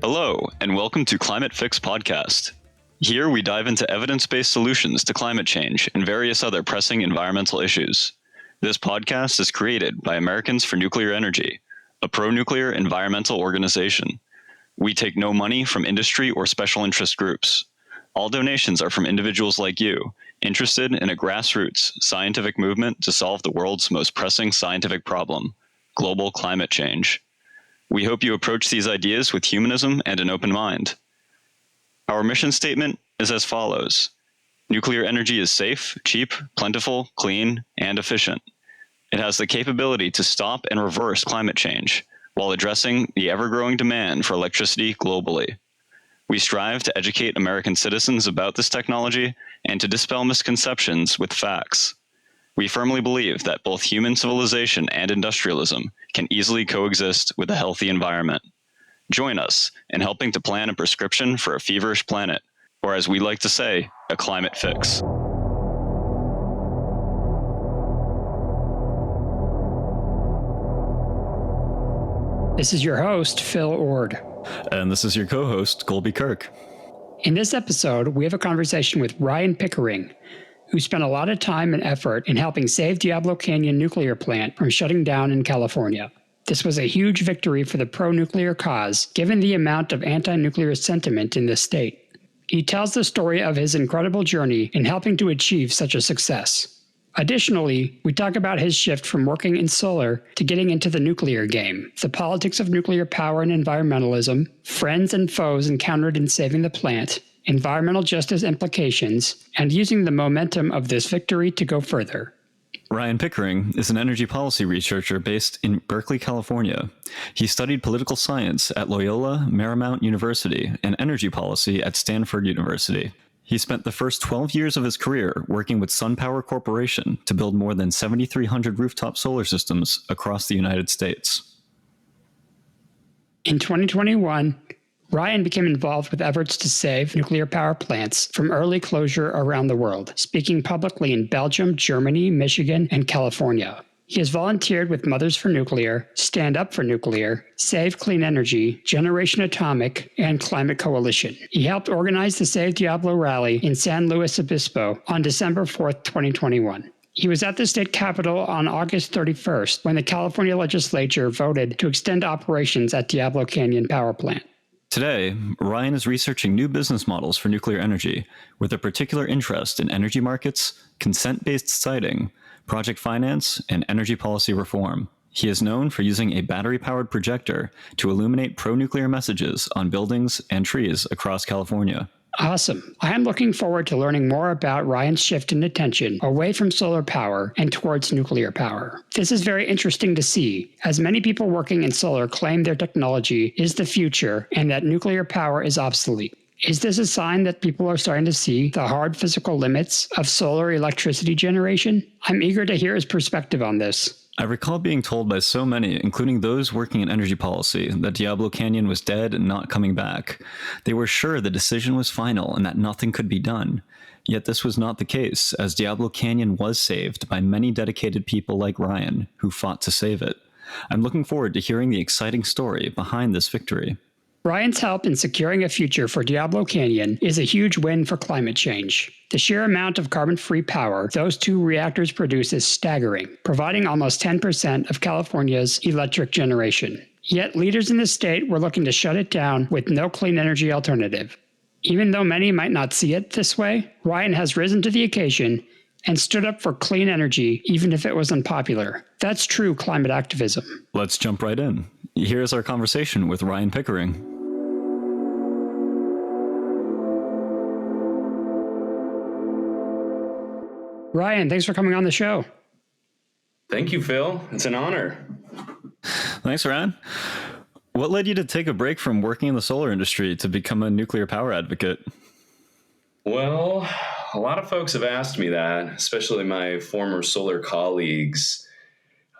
Hello, and welcome to Climate Fix Podcast. Here we dive into evidence-based solutions to climate change and various other pressing environmental issues. This podcast is created by Americans for Nuclear Energy, a pro-nuclear environmental organization. We take no money from industry or special interest groups. All donations are from individuals like you, interested in a grassroots scientific movement to solve the world's most pressing scientific problem, global climate change. We hope you approach these ideas with humanism and an open mind. Our mission statement is as follows. Nuclear energy is safe, cheap, plentiful, clean, and efficient. It has the capability to stop and reverse climate change while addressing the ever-growing demand for electricity globally. We strive to educate American citizens about this technology and to dispel misconceptions with facts. We firmly believe that both human civilization and industrialism can easily coexist with a healthy environment. Join us in helping to plan a prescription for a feverish planet, or as we like to say, a climate fix. This is your host, Phil Ord. And this is your co-host, Colby Kirk. In this episode, we have a conversation with Ryan Pickering, who spent a lot of time and effort in helping save Diablo Canyon nuclear plant from shutting down in California. This was a huge victory for the pro-nuclear cause, given the amount of anti-nuclear sentiment in the state. He tells the story of his incredible journey in helping to achieve such a success. Additionally, we talk about his shift from working in solar to getting into the nuclear game, the politics of nuclear power and environmentalism, friends and foes encountered in saving the plant, environmental justice implications, and using the momentum of this victory to go further. Ryan Pickering is an energy policy researcher based in Berkeley, California. He studied political science at Loyola Marymount University and energy policy at Stanford University. He spent the first 12 years of his career working with SunPower Corporation to build more than 7,300 rooftop solar systems across the United States. In 2021, Ryan became involved with efforts to save nuclear power plants from early closure around the world, speaking publicly in Belgium, Germany, Michigan, and California. He has volunteered with Mothers for Nuclear, Stand Up for Nuclear, Save Clean Energy, Generation Atomic, and Climate Coalition. He helped organize the Save Diablo rally in San Luis Obispo on December 4th, 2021. He was at the state capitol on August 31st when the California legislature voted to extend operations at Diablo Canyon Power Plant. Today, Ryan is researching new business models for nuclear energy, with a particular interest in energy markets, consent-based siting, project finance, and energy policy reform. He is known for using a battery-powered projector to illuminate pro-nuclear messages on buildings and trees across California. Awesome. I am looking forward to learning more about Ryan's shift in attention away from solar power and towards nuclear power. This is very interesting to see, as many people working in solar claim their technology is the future and that nuclear power is obsolete. Is this a sign that people are starting to see the hard physical limits of solar electricity generation? I'm eager to hear his perspective on this. I recall being told by so many, including those working in energy policy, that Diablo Canyon was dead and not coming back. They were sure the decision was final and that nothing could be done. Yet this was not the case, as Diablo Canyon was saved by many dedicated people like Ryan, who fought to save it. I'm looking forward to hearing the exciting story behind this victory. Ryan's help in securing a future for Diablo Canyon is a huge win for climate change. The sheer amount of carbon-free power those two reactors produce is staggering, providing almost 10% of California's electric generation. Yet leaders in the state were looking to shut it down with no clean energy alternative. Even though many might not see it this way, Ryan has risen to the occasion and stood up for clean energy even if it was unpopular. That's true climate activism. Let's jump right in. Here's our conversation with Ryan Pickering. Ryan, thanks for coming on the show. Thank you, Phil. It's an honor. Thanks, Ryan. What led you to take a break from working in the solar industry to become a nuclear power advocate? Well, A lot of folks have asked me that, especially my former solar colleagues.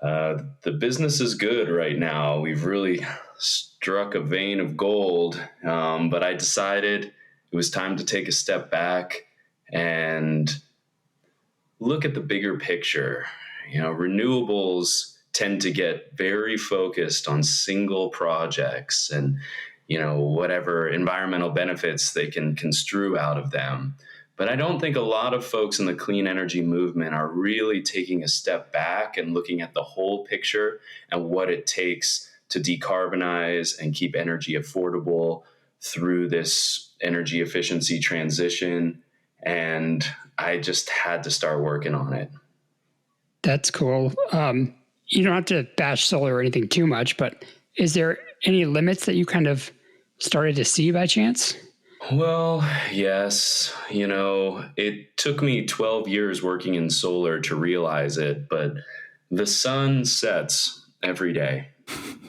The business is good right now. We've really struck a vein of gold, but I decided it was time to take a step back and look at the bigger picture. Renewables tend to get very focused on single projects and, whatever environmental benefits they can construe out of them. But I don't think a lot of folks in the clean energy movement are really taking a step back and looking at the whole picture and what it takes to decarbonize and keep energy affordable through this energy efficiency transition. And I just had to start working on it. That's cool. You don't have to bash solar or anything too much, but is there any limits that you kind of started to see by chance? Well, yes. It took me 12 years working in solar to realize it, but the sun sets every day.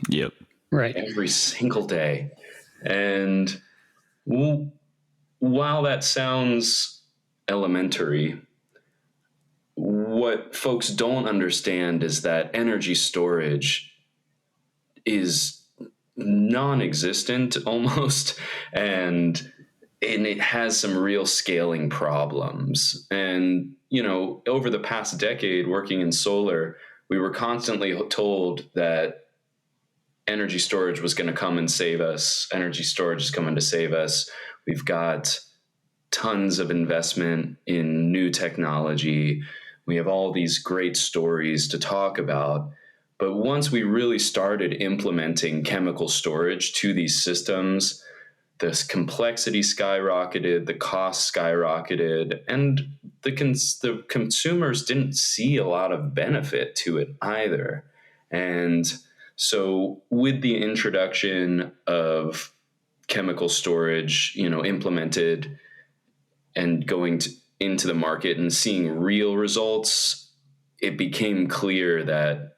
Yep. Right. Every single day. And while that sounds elementary, what folks don't understand is that energy storage is non-existent almost, and it has some real scaling problems. And over the past decade working in solar, we were constantly told that energy storage was going to come and save us. Energy storage is coming to save us. We've got tons of investment in new technology. We have all these great stories to talk about. But once we really started implementing chemical storage to these systems, this complexity skyrocketed, the cost skyrocketed, and the consumers didn't see a lot of benefit to it either. And so with the introduction of chemical storage, implemented and going into the market and seeing real results, it became clear that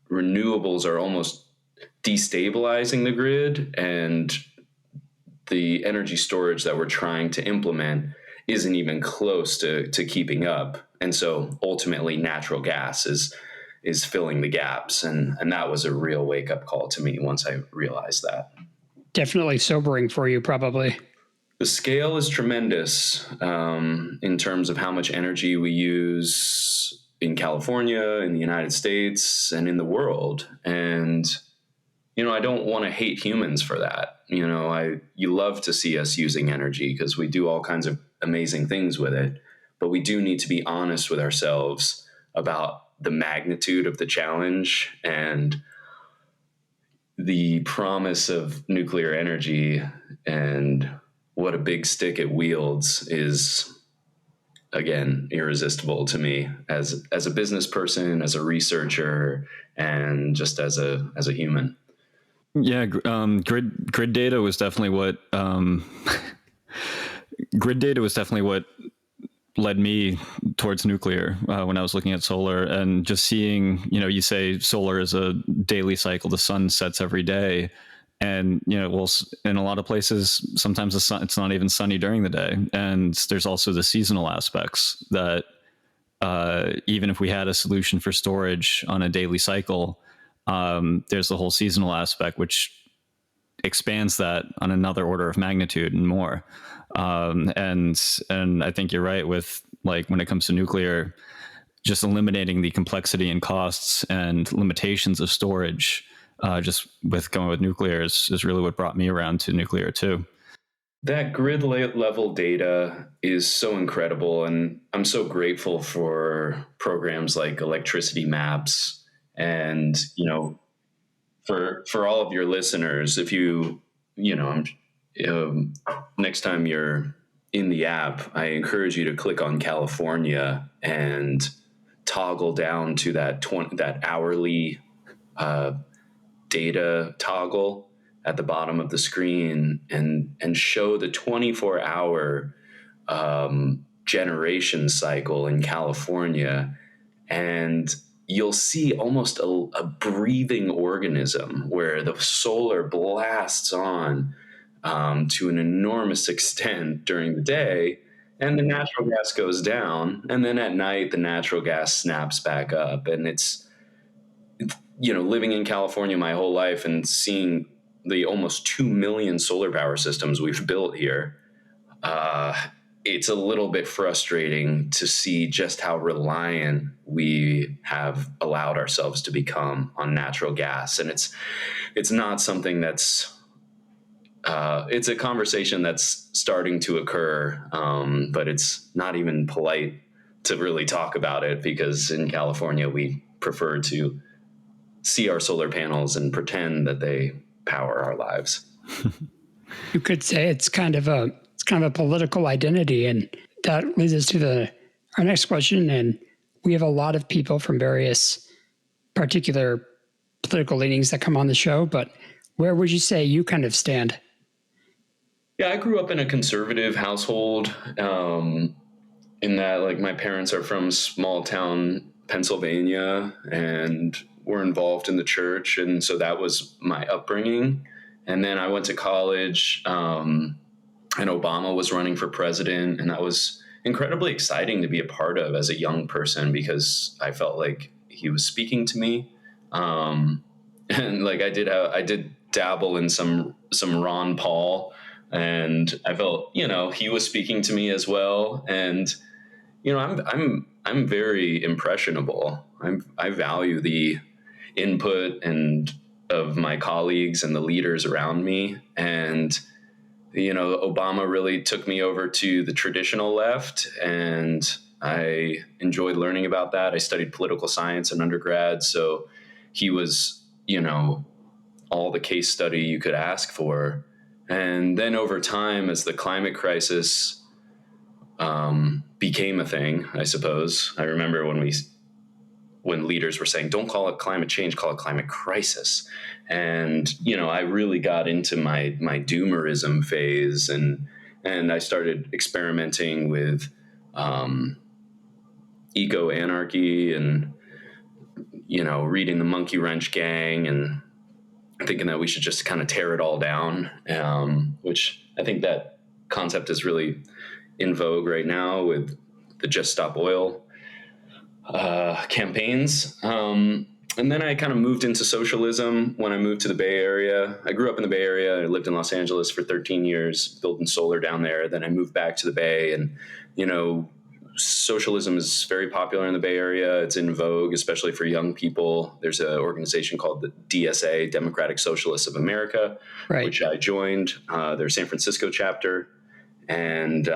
renewables are almost destabilizing the grid, and the energy storage that we're trying to implement isn't even close to keeping up. And so ultimately natural gas is filling the gaps. And that was a real wake-up call to me once I realized that. Definitely sobering for you, probably. The scale is tremendous in terms of how much energy we use in California, in the United States, and in the world. And, I don't want to hate humans for that. You love to see us using energy because we do all kinds of amazing things with it. But we do need to be honest with ourselves about the magnitude of the challenge, and the promise of nuclear energy and what a big stick it wields is, again, irresistible to me as a business person, as a researcher, and just as a human. Yeah, grid data was definitely what led me towards nuclear when I was looking at solar, and just seeing, you say solar is a daily cycle. The sun sets every day. And, well, in a lot of places, sometimes it's not even sunny during the day. And there's also the seasonal aspects that even if we had a solution for storage on a daily cycle, there's the whole seasonal aspect, which expands that on another order of magnitude and more. And I think you're right with, like, when it comes to nuclear, just eliminating the complexity and costs and limitations of storage. Just with going with nuclear is really what brought me around to nuclear too. That grid level data is so incredible, and I'm so grateful for programs like electricity maps. And for all of your listeners, if next time you're in the app, I encourage you to click on California and toggle down to that hourly data toggle at the bottom of the screen, and show the 24-hour generation cycle in California. And you'll see almost a breathing organism where the solar blasts on to an enormous extent during the day. and the natural gas goes down, and then at night the natural gas snaps back up. And it's, living in California my whole life and seeing the almost 2 million solar power systems we've built here, uh, it's a little bit frustrating to see just how reliant we have allowed ourselves to become on natural gas. And it's not something that's it's a conversation that's starting to occur, but it's not even polite to really talk about it, because in California we prefer to see our solar panels and pretend that they power our lives. You could say it's kind of a political identity, and that leads us to our next question. And we have a lot of people from various particular political leanings that come on the show, but where would you say you kind of stand? Yeah, I grew up in a conservative household, in that, like, my parents are from small town Pennsylvania and were involved in the church. And so that was my upbringing. And then I went to college, and Obama was running for president. And that was incredibly exciting to be a part of as a young person, because I felt like he was speaking to me. And like I did dabble in some Ron Paul, and I felt, he was speaking to me as well. And, I'm very impressionable. I value the input and of my colleagues and the leaders around me. And, Obama really took me over to the traditional left, and I enjoyed learning about that. I studied political science in undergrad. So he was, all the case study you could ask for. And then over time, as the climate crisis became a thing, I suppose, I remember when leaders were saying, don't call it climate change, call it climate crisis. And, I really got into my doomerism phase, and I started experimenting with eco-anarchy and, reading the Monkey Wrench Gang and thinking that we should just kind of tear it all down, which I think that concept is really in vogue right now with the Just Stop Oil campaigns. And then I kind of moved into socialism when I moved to the Bay Area. I grew up in the Bay Area. I lived in Los Angeles for 13 years, building solar down there. Then I moved back to the Bay, and, socialism is very popular in the Bay Area. It's in vogue, especially for young people. There's an organization called the DSA, Democratic Socialists of America, Right. which I joined, their San Francisco chapter, and,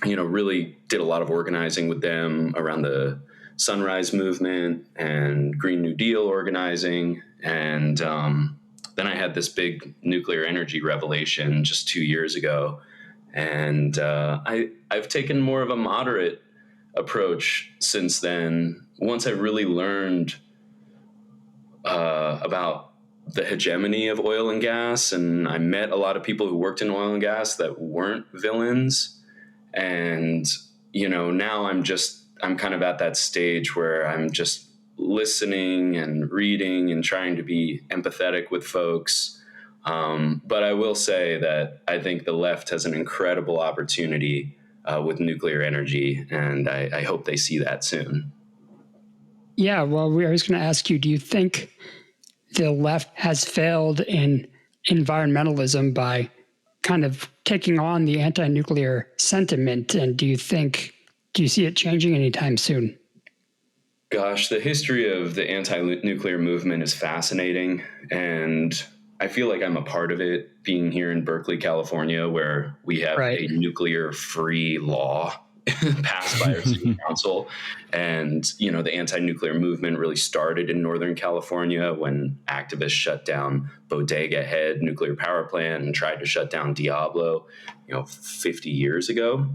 really did a lot of organizing with them around the Sunrise Movement and Green New Deal organizing. And then I had this big nuclear energy revelation just 2 years ago. And I've taken more of a moderate approach since then. Once I really learned about the hegemony of oil and gas, and I met a lot of people who worked in oil and gas that weren't villains. And, now I'm kind of at that stage where I'm just listening and reading and trying to be empathetic with folks. But I will say that I think the left has an incredible opportunity with nuclear energy, and I hope they see that soon. Yeah, well, I was going to ask you, do you think the left has failed in environmentalism by kind of taking on the anti-nuclear sentiment? And do you see it changing anytime soon? Gosh, the history of the anti-nuclear movement is fascinating, and I feel like I'm a part of it, being here in Berkeley, California, where we have a nuclear-free law passed by our city council. And, the anti-nuclear movement really started in Northern California when activists shut down Bodega Head nuclear power plant and tried to shut down Diablo, 50 years ago.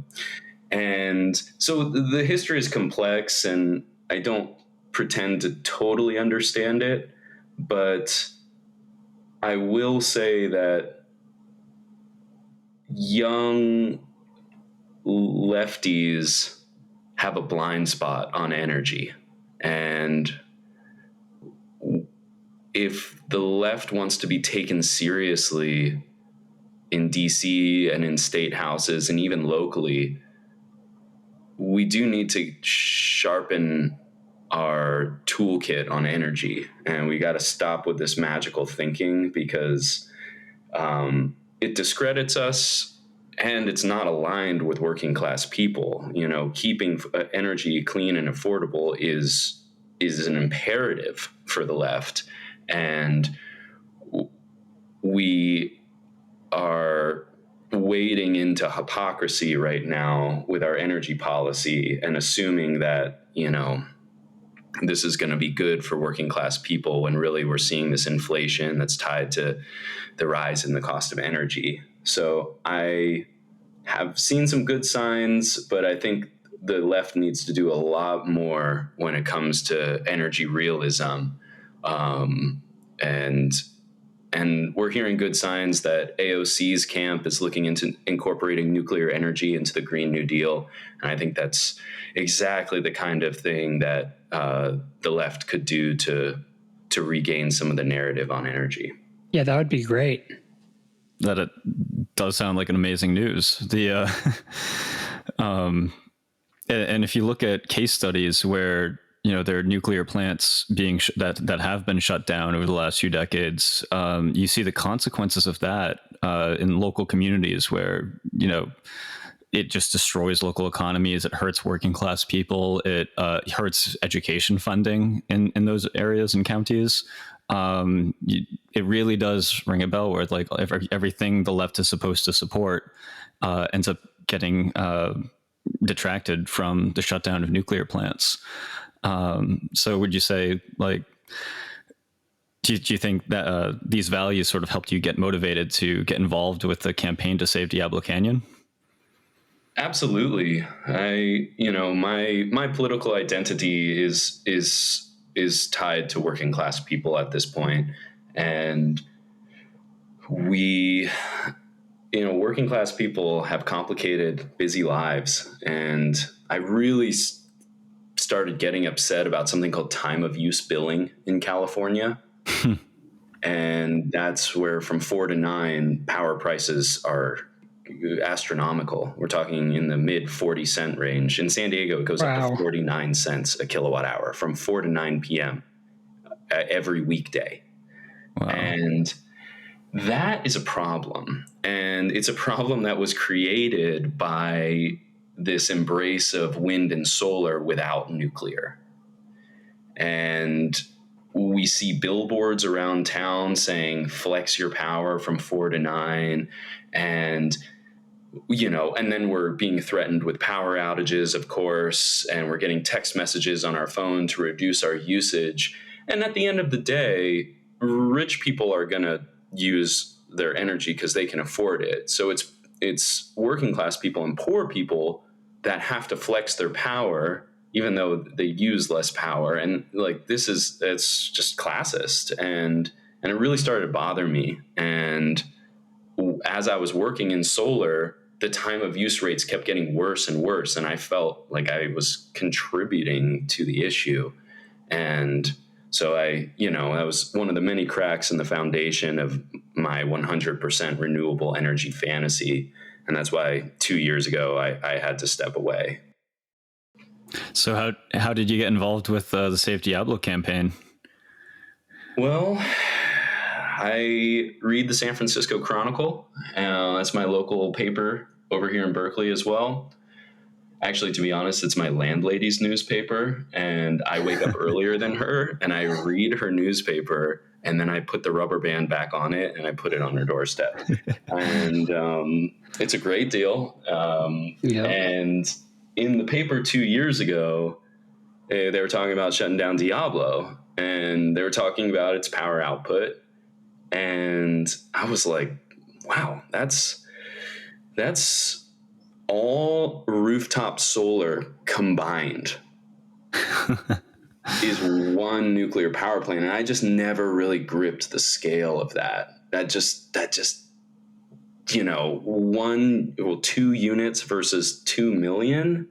And so the history is complex, and I don't pretend to totally understand it, but I will say that young lefties have a blind spot on energy. And if the left wants to be taken seriously in DC and in state houses and even locally, we do need to sharpen our toolkit on energy, and we got to stop with this magical thinking, because it discredits us, and it's not aligned with working class people. Keeping energy clean and affordable is an imperative for the left, and we are wading into hypocrisy right now with our energy policy and assuming that this is going to be good for working class people, when really we're seeing this inflation that's tied to the rise in the cost of energy. So I have seen some good signs, but I think the left needs to do a lot more when it comes to energy realism. And we're hearing good signs that AOC's camp is looking into incorporating nuclear energy into the Green New Deal. And I think that's exactly the kind of thing that the left could do to regain some of the narrative on energy. Yeah, that would be great. That it does sound like an amazing news. And if you look at case studies where there are nuclear plants being that have been shut down over the last few decades, you see the consequences of that in local communities where it just destroys local economies. It hurts working class people. It hurts education funding in those areas and counties. It really does ring a bell where like everything the left is supposed to support ends up getting detracted from the shutdown of nuclear plants. So would you say, like, do you think that these values sort of helped you get motivated to get involved with the campaign to save Diablo Canyon? Absolutely. My political identity is tied to working class people at this point, and working class people have complicated, busy lives, and I really started getting upset about something called time of use billing in California. And that's where from 4 to 9 power prices are astronomical. We're talking in the mid 40-cent range. In San Diego, it goes up to 49 cents a kilowatt hour from 4 to 9 p.m. Every weekday. Wow. And that is a problem. And it's a problem that was created by this embrace of wind and solar without nuclear. And we see billboards around town saying flex your power from 4 to 9. And then we're being threatened with power outages, of course, and we're getting text messages on our phone to reduce our usage. And at the end of the day, rich people are going to use their energy because they can afford it. So it's working class people and poor people that have to flex their power, even though they use less power. And like, it's just classist. And it really started to bother me. And as I was working in solar, the time of use rates kept getting worse and worse. And I felt like I was contributing to the issue. And so that was one of the many cracks in the foundation of my 100% renewable energy fantasy. And that's why 2 years ago, I had to step away. So how did you get involved with the Save Diablo campaign? Well, I read the San Francisco Chronicle. That's my local paper over here in Berkeley as well. Actually, to be honest, it's my landlady's newspaper, and I wake up earlier than her, and I read her newspaper, and then I put the rubber band back on it, and I put it on her doorstep. And it's a great deal. And in the paper 2 years ago, they were talking about shutting down Diablo, and they were talking about its power output. And I was like, wow, that's all rooftop solar combined is one nuclear power plant. And I just never really gripped the scale of that. That just 2 units versus 2 million.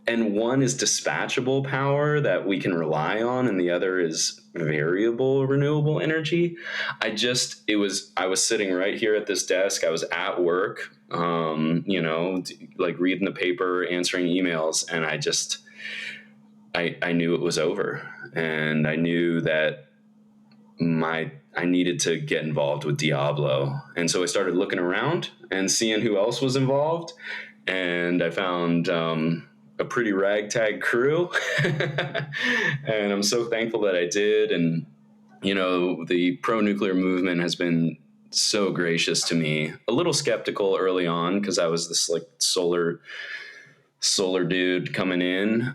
and one is dispatchable power that we can rely on, and the other is variable renewable energy. I was sitting right here at this desk. I was at work, like reading the paper, answering emails, and I knew it was over, and I knew that I needed to get involved with Diablo. And so I started looking around and seeing who else was involved. And I found a pretty ragtag crew. And I'm so thankful that I did. And, the pro-nuclear movement has been so gracious to me. A little skeptical early on because I was this like solar dude coming in.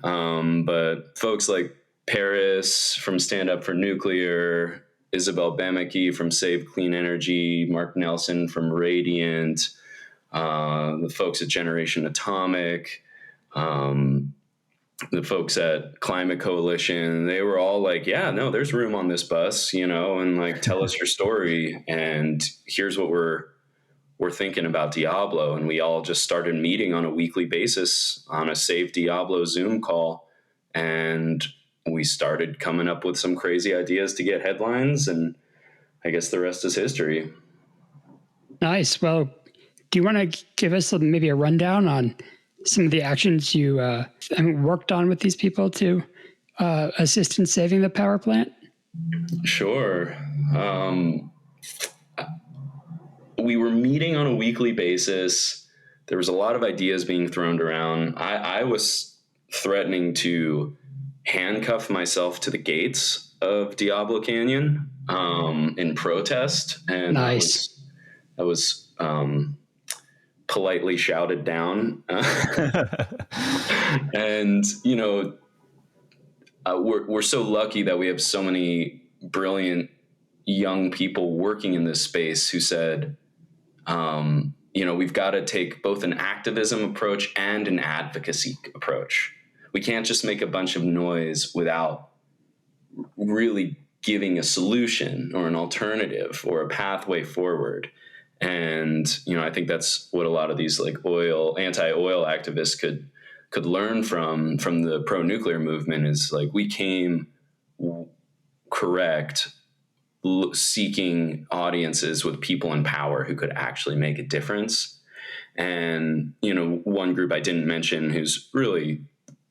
But folks like Paris from Stand Up for Nuclear, Isabel Bemeke from Save Clean Energy, Mark Nelson from Radiant, the folks at Generation Atomic, the folks at Climate Coalition, they were all like, yeah, no, there's room on this bus, and like, tell us your story. And here's what we're thinking about Diablo. And we all just started meeting on a weekly basis on a Save Diablo Zoom call. And we started coming up with some crazy ideas to get headlines. And I guess the rest is history. Nice. Well, do you want to give us maybe a rundown on some of the actions you worked on with these people to assist in saving the power plant? Sure. We were meeting on a weekly basis. There was a lot of ideas being thrown around. I was threatening to handcuff myself to the gates of Diablo Canyon in protest. And nice. that was politely shouted down. And, we're so lucky that we have so many brilliant young people working in this space who said, we've got to take both an activism approach and an advocacy approach. We can't just make a bunch of noise without really giving a solution or an alternative or a pathway forward. And, I think that's what a lot of these like anti-oil activists could learn from the pro-nuclear movement is like, we came correct seeking audiences with people in power who could actually make a difference. And, one group I didn't mention who's really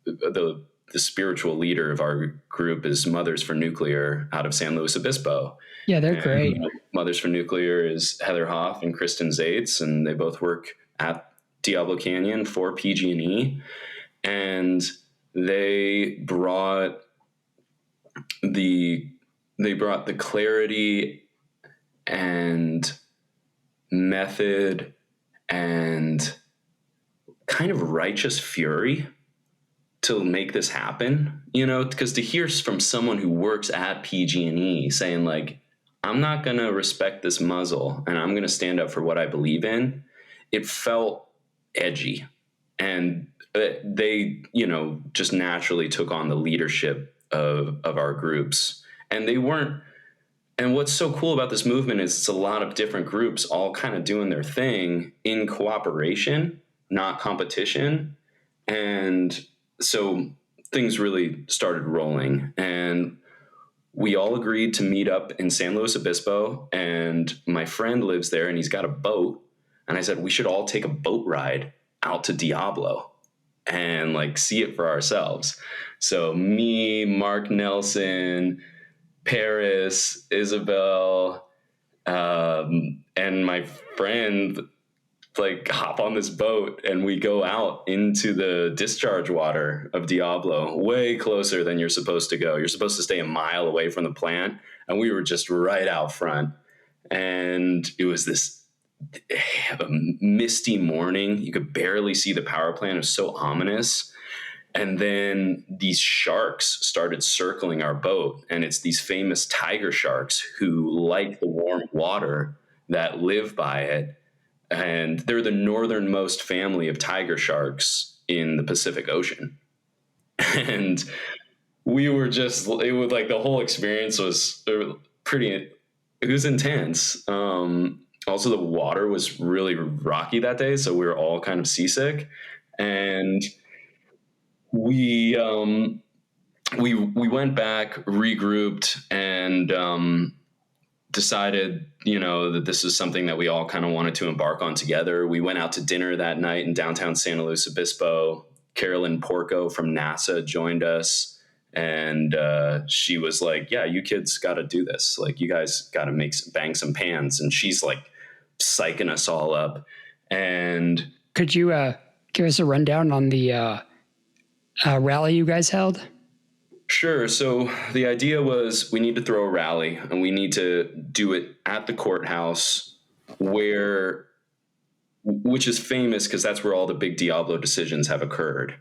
the spiritual leader of our group is Mothers for Nuclear out of San Luis Obispo. Yeah, they're great. Mothers for Nuclear is Heather Hoff and Kristen Zaitz, and they both work at Diablo Canyon for PG&E. And they brought the clarity and method and kind of righteous fury to make this happen, because to hear from someone who works at PG&E saying like, I'm not going to respect this muzzle and I'm going to stand up for what I believe in, it felt edgy. And they, just naturally took on the leadership of our groups. And they weren't. And what's so cool about this movement is it's a lot of different groups all kind of doing their thing in cooperation, not competition. And so things really started rolling. And we all agreed to meet up in San Luis Obispo. And my friend lives there and he's got a boat. And I said, we should all take a boat ride out to Diablo and like see it for ourselves. So me, Mark Nelson, Paris, Isabel, and my friend like hop on this boat and we go out into the discharge water of Diablo, way closer than you're supposed to go. You're supposed to stay a mile away from the plant. And we were just right out front. And it was this misty morning. You could barely see the power plant. It was so ominous. And then these sharks started circling our boat. And it's these famous tiger sharks who like the warm water that live by it. And they're the northernmost family of tiger sharks in the Pacific Ocean. And we were just, it was like the whole experience was it was intense. Also, the water was really rocky that day. So we were all kind of seasick. And we went back, regrouped, and decided, that this is something that we all kind of wanted to embark on together. We went out to dinner that night in downtown San Luis Obispo. Carolyn Porco from NASA joined us, and she was like, "Yeah, you kids got to do this. Like, you guys got to bang some pans." And she's like psyching us all up. And could you give us a rundown on the rally you guys held? Sure. So the idea was we need to throw a rally, and we need to do it at the courthouse, which is famous because that's where all the big Diablo decisions have occurred.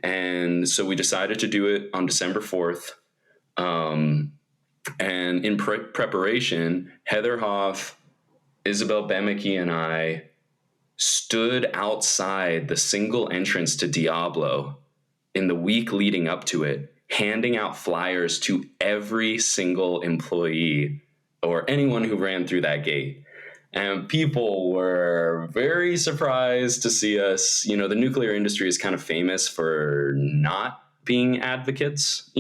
And so we decided to do it on December 4th. And in preparation, Heather Hoff, Isabel Bemeke, and I stood outside the single entrance to Diablo in the week leading up to it, handing out flyers to every single employee or anyone who ran through that gate. And people were very surprised to see us. The nuclear industry is kind of famous for not being advocates.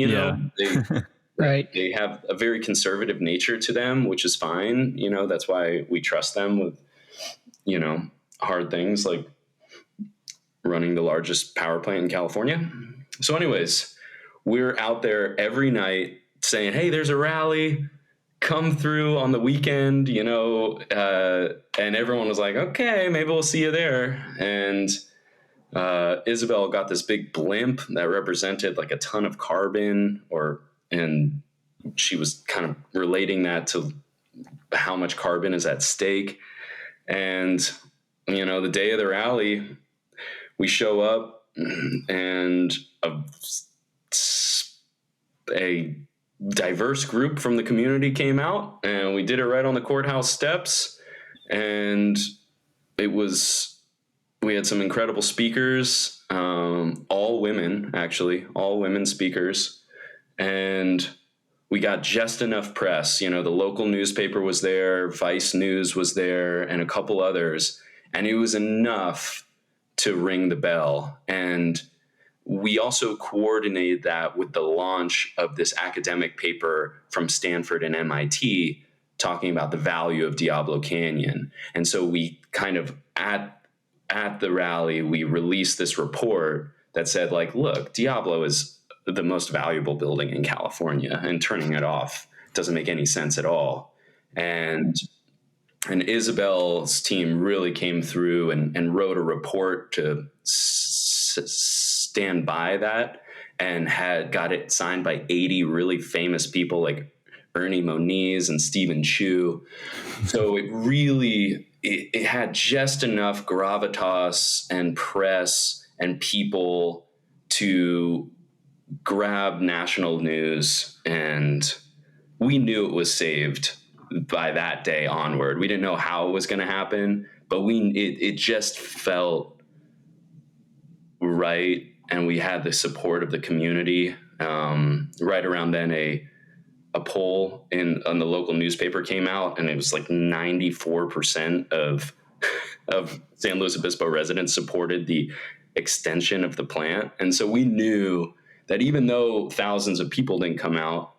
Right. They have a very conservative nature to them, which is fine. That's why we trust them with, hard things like running the largest power plant in California. So anyways, we're out there every night saying, "Hey, there's a rally. Come through on the weekend," and everyone was like, "Okay, maybe we'll see you there." And Isabel got this big blimp that represented like a ton of carbon, and she was kind of relating that to how much carbon is at stake. And, the day of the rally, we show up, and a diverse group from the community came out, and we did it right on the courthouse steps. And we had some incredible speakers, all women speakers. And we got just enough press. The local newspaper was there, Vice News was there, and a couple others. And it was enough to ring the bell. And we also coordinated that with the launch of this academic paper from Stanford and MIT talking about the value of Diablo Canyon. And so we kind of, at the rally, we released this report that said, like, look, Diablo is the most valuable building in California, and turning it off doesn't make any sense at all. And Isabel's team really came through and wrote a report to stand by that, and got it signed by 80 really famous people like Ernie Moniz and Stephen Chu. So it had just enough gravitas and press and people to grab national news, and we knew it was saved by that day onward. We didn't know how it was going to happen, but it just felt right, and we had the support of the community. Right around then, a poll on the local newspaper came out, and it was like 94% of San Luis Obispo residents supported the extension of the plant. And so we knew that even though thousands of people didn't come out,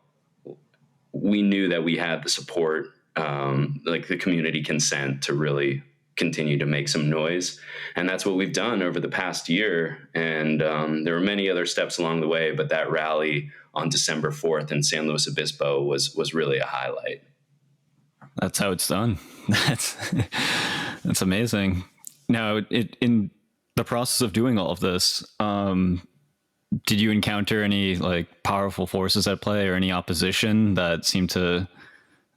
we knew that we had the support, like the community consent, to really continue to make some noise. And that's what we've done over the past year. And there were many other steps along the way, but that rally on December 4th in San Luis Obispo was really a highlight. That's how it's done. That's amazing. Now, in the process of doing all of this, did you encounter any like powerful forces at play, or any opposition that seemed to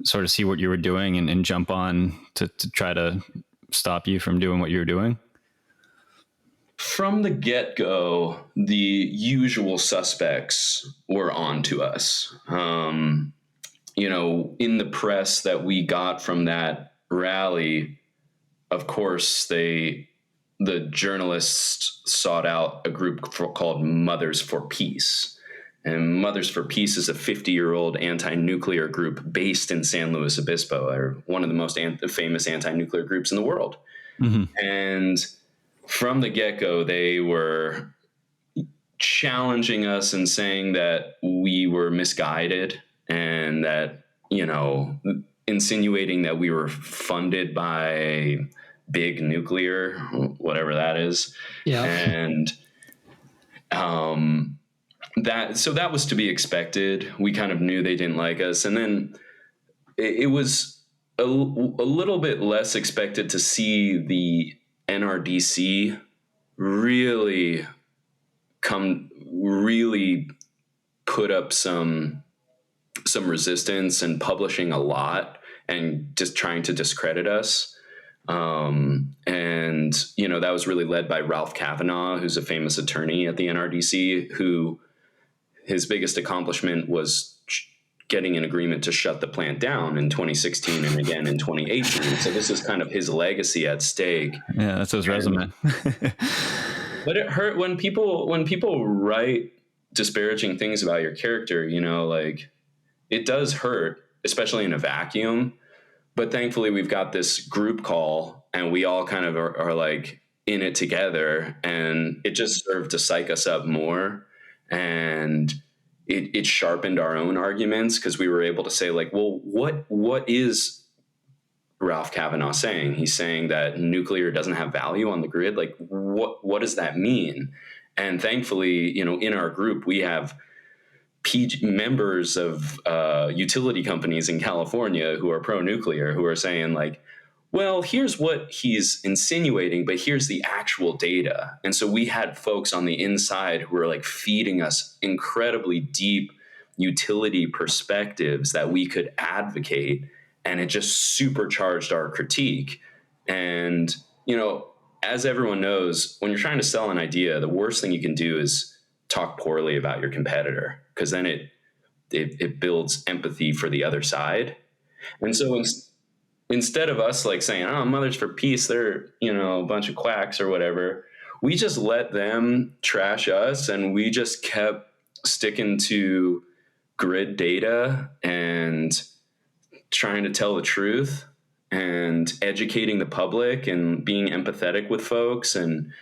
sort of see what you were doing and jump on to try to stop you from doing what you were doing? From the get-go, the usual suspects were on to us. In the press that we got from that rally, of course, the journalists sought out a group called Mothers for Peace. And Mothers for Peace is a 50-year-old anti-nuclear group based in San Luis Obispo, or one of the most famous anti-nuclear groups in the world. Mm-hmm. And from the get-go, they were challenging us and saying that we were misguided and that, insinuating that we were funded by big nuclear, whatever that is. Yeah. And that was to be expected. We kind of knew they didn't like us. And then it was a little bit less expected to see the NRDC really put up some resistance and publishing a lot and just trying to discredit us. And that was really led by Ralph Kavanaugh, who's a famous attorney at the NRDC, who his biggest accomplishment was getting an agreement to shut the plant down in 2016 and again in 2018. So this is kind of his legacy at stake. Yeah, that's his resume. But it hurt when people write disparaging things about your character, it does hurt, especially in a vacuum. But thankfully we've got this group call and we all kind of are like in it together, and it just served to psych us up more. And it sharpened our own arguments, because we were able to say, like, well, what is Ralph Kavanaugh saying? He's saying that nuclear doesn't have value on the grid. Like, what does that mean? And thankfully, in our group, we have members of utility companies in California who are pro-nuclear, who are saying, like, well, here's what he's insinuating, but here's the actual data. And so we had folks on the inside who were like feeding us incredibly deep utility perspectives that we could advocate, and it just supercharged our critique. And, as everyone knows, when you're trying to sell an idea, the worst thing you can do is talk poorly about your competitor, because then it builds empathy for the other side. And so instead of us like saying, oh, Mothers for Peace, they're, a bunch of quacks or whatever, we just let them trash us, and we just kept sticking to grid data and trying to tell the truth and educating the public and being empathetic with folks and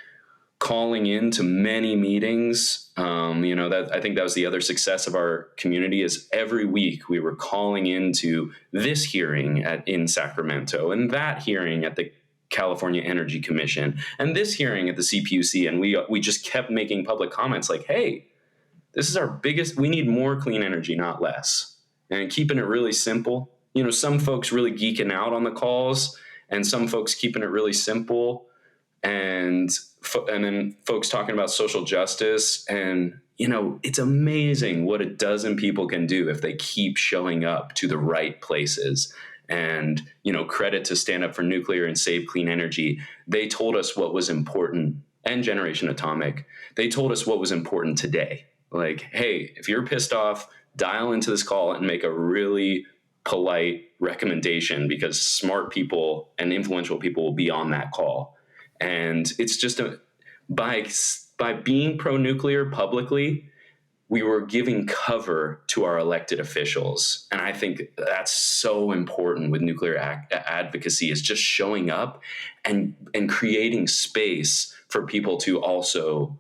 calling into many meetings. That I think that was the other success of our community, is every week we were calling into this hearing in Sacramento, and that hearing at the California Energy Commission, and this hearing at the CPUC. And we just kept making public comments like, hey, this is our biggest, we need more clean energy, not less. And keeping it really simple. Some folks really geeking out on the calls, and some folks keeping it really simple. And then folks talking about social justice. And, it's amazing what a dozen people can do if they keep showing up to the right places. And, credit to Stand Up for Nuclear and Save Clean Energy. They told us what was important, and Generation Atomic. They told us what was important today. Like, hey, if you're pissed off, dial into this call and make a really polite recommendation, because smart people and influential people will be on that call. And it's just by being pro-nuclear publicly, we were giving cover to our elected officials. And I think that's so important with nuclear advocacy, is just showing up and creating space for people to also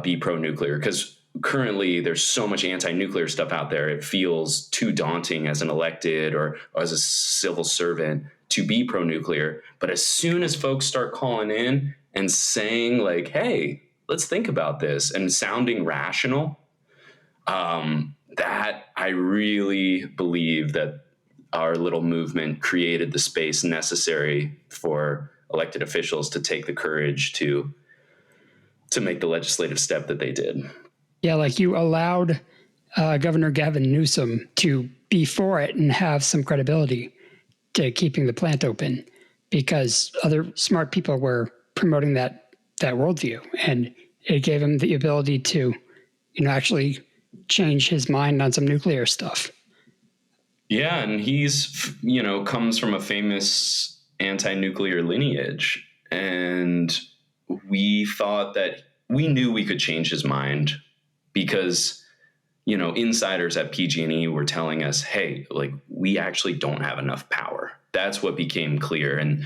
be pro-nuclear. Because currently there's so much anti-nuclear stuff out there, it feels too daunting as an elected or as a civil servant to be pro-nuclear. But as soon as folks start calling in and saying, like, hey, let's think about this, and sounding rational, that I really believe that our little movement created the space necessary for elected officials to take the courage to make the legislative step that they did. Yeah, like you allowed Governor Gavin Newsom to be for it and have some credibility to keeping the plant open, because other smart people were promoting that worldview, and it gave him the ability to, actually change his mind on some nuclear stuff. Yeah, and he's, comes from a famous anti-nuclear lineage, and we thought that we knew we could change his mind, because insiders at PG&E were telling us, hey, like, we actually don't have enough power. That's what became clear. And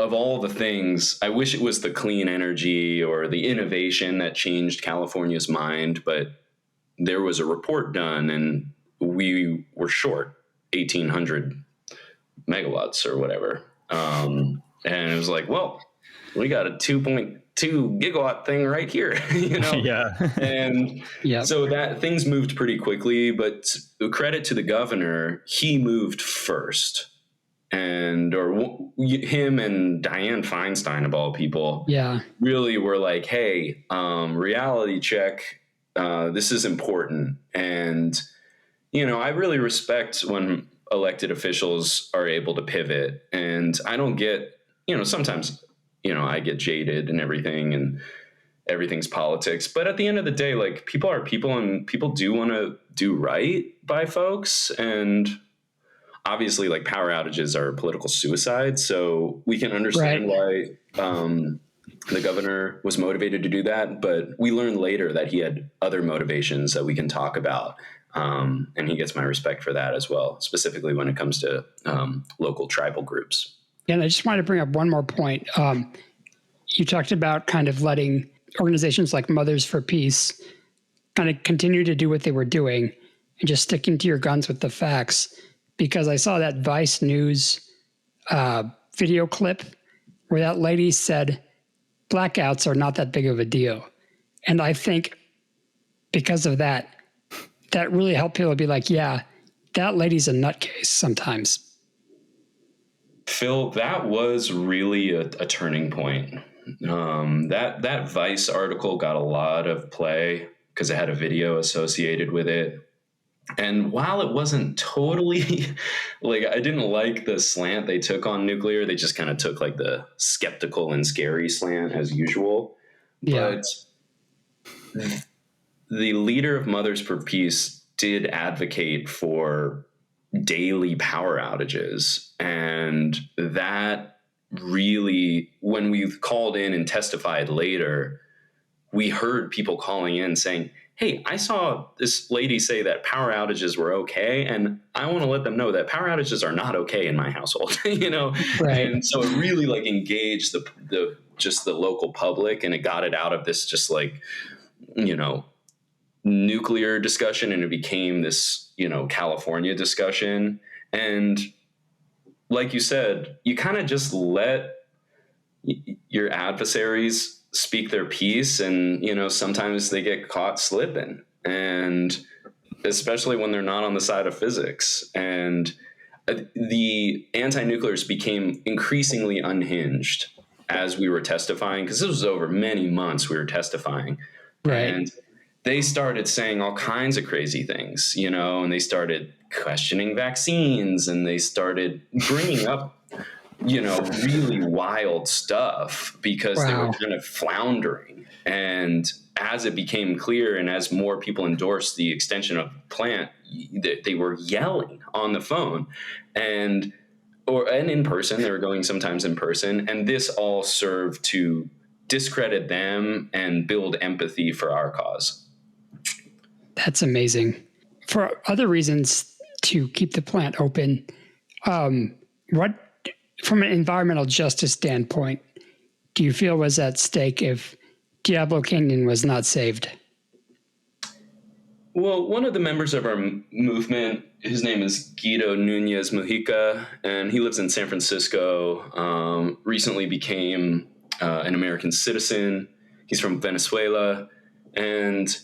of all the things, I wish it was the clean energy or the innovation that changed California's mind, but there was a report done and we were short 1,800 megawatts or whatever. And it was like, well, we got a 2.2 gigawatt thing right here, Yeah. And so that things moved pretty quickly, but credit to the governor, he moved first. Him and Dianne Feinstein, of all people, really were like, hey, reality check. This is important. And, I really respect when elected officials are able to pivot. And I don't get, sometimes, I get jaded and everything's politics. But at the end of the day, like, people are people and people do want to do right by folks. And obviously, like, power outages are political suicide. So we can understand why the governor was motivated to do that. But we learned later that he had other motivations that we can talk about. And he gets my respect for that as well, specifically when it comes to local tribal groups. Yeah, and I just wanted to bring up one more point. You talked about kind of letting organizations like Mothers for Peace kind of continue to do what they were doing and just sticking to your guns with the facts. Because I saw that Vice News video clip where that lady said blackouts are not that big of a deal. And I think because of that, that really helped people be like, yeah, that lady's a nutcase sometimes. Phil, that was really a turning point. That Vice article got a lot of play because it had a video associated with it. And while it wasn't totally like, I didn't like the slant they took on nuclear. They just kind of took like the skeptical and scary slant as usual. Yeah. But the leader of Mothers for Peace did advocate for daily power outages. And that really, when we called in and testified later, we heard people calling in saying, hey, I saw this lady say that power outages were okay, and I want to let them know that power outages are not okay in my household, Right. And so it really like engaged the local public, and it got it out of this just like, nuclear discussion, and it became this, California discussion. And like you said, you kind of just let your adversaries speak their piece, and sometimes they get caught slipping, and especially when they're not on the side of physics. And the anti-nuclears became increasingly unhinged as we were testifying, because this was over many months we were testifying, and they started saying all kinds of crazy things, and they started questioning vaccines, and they started bringing up really wild stuff because they were kind of floundering. And as it became clear and as more people endorsed the extension of the plant, they were yelling on the phone and in person. They were going sometimes in person. And this all served to discredit them and build empathy for our cause. That's amazing. For other reasons to keep the plant open, what, from an environmental justice standpoint, do you feel was at stake if Diablo Canyon was not saved? Well, one of the members of our movement, his name is Guido Nunez Mujica, and he lives in San Francisco, recently became an American citizen. He's from Venezuela, and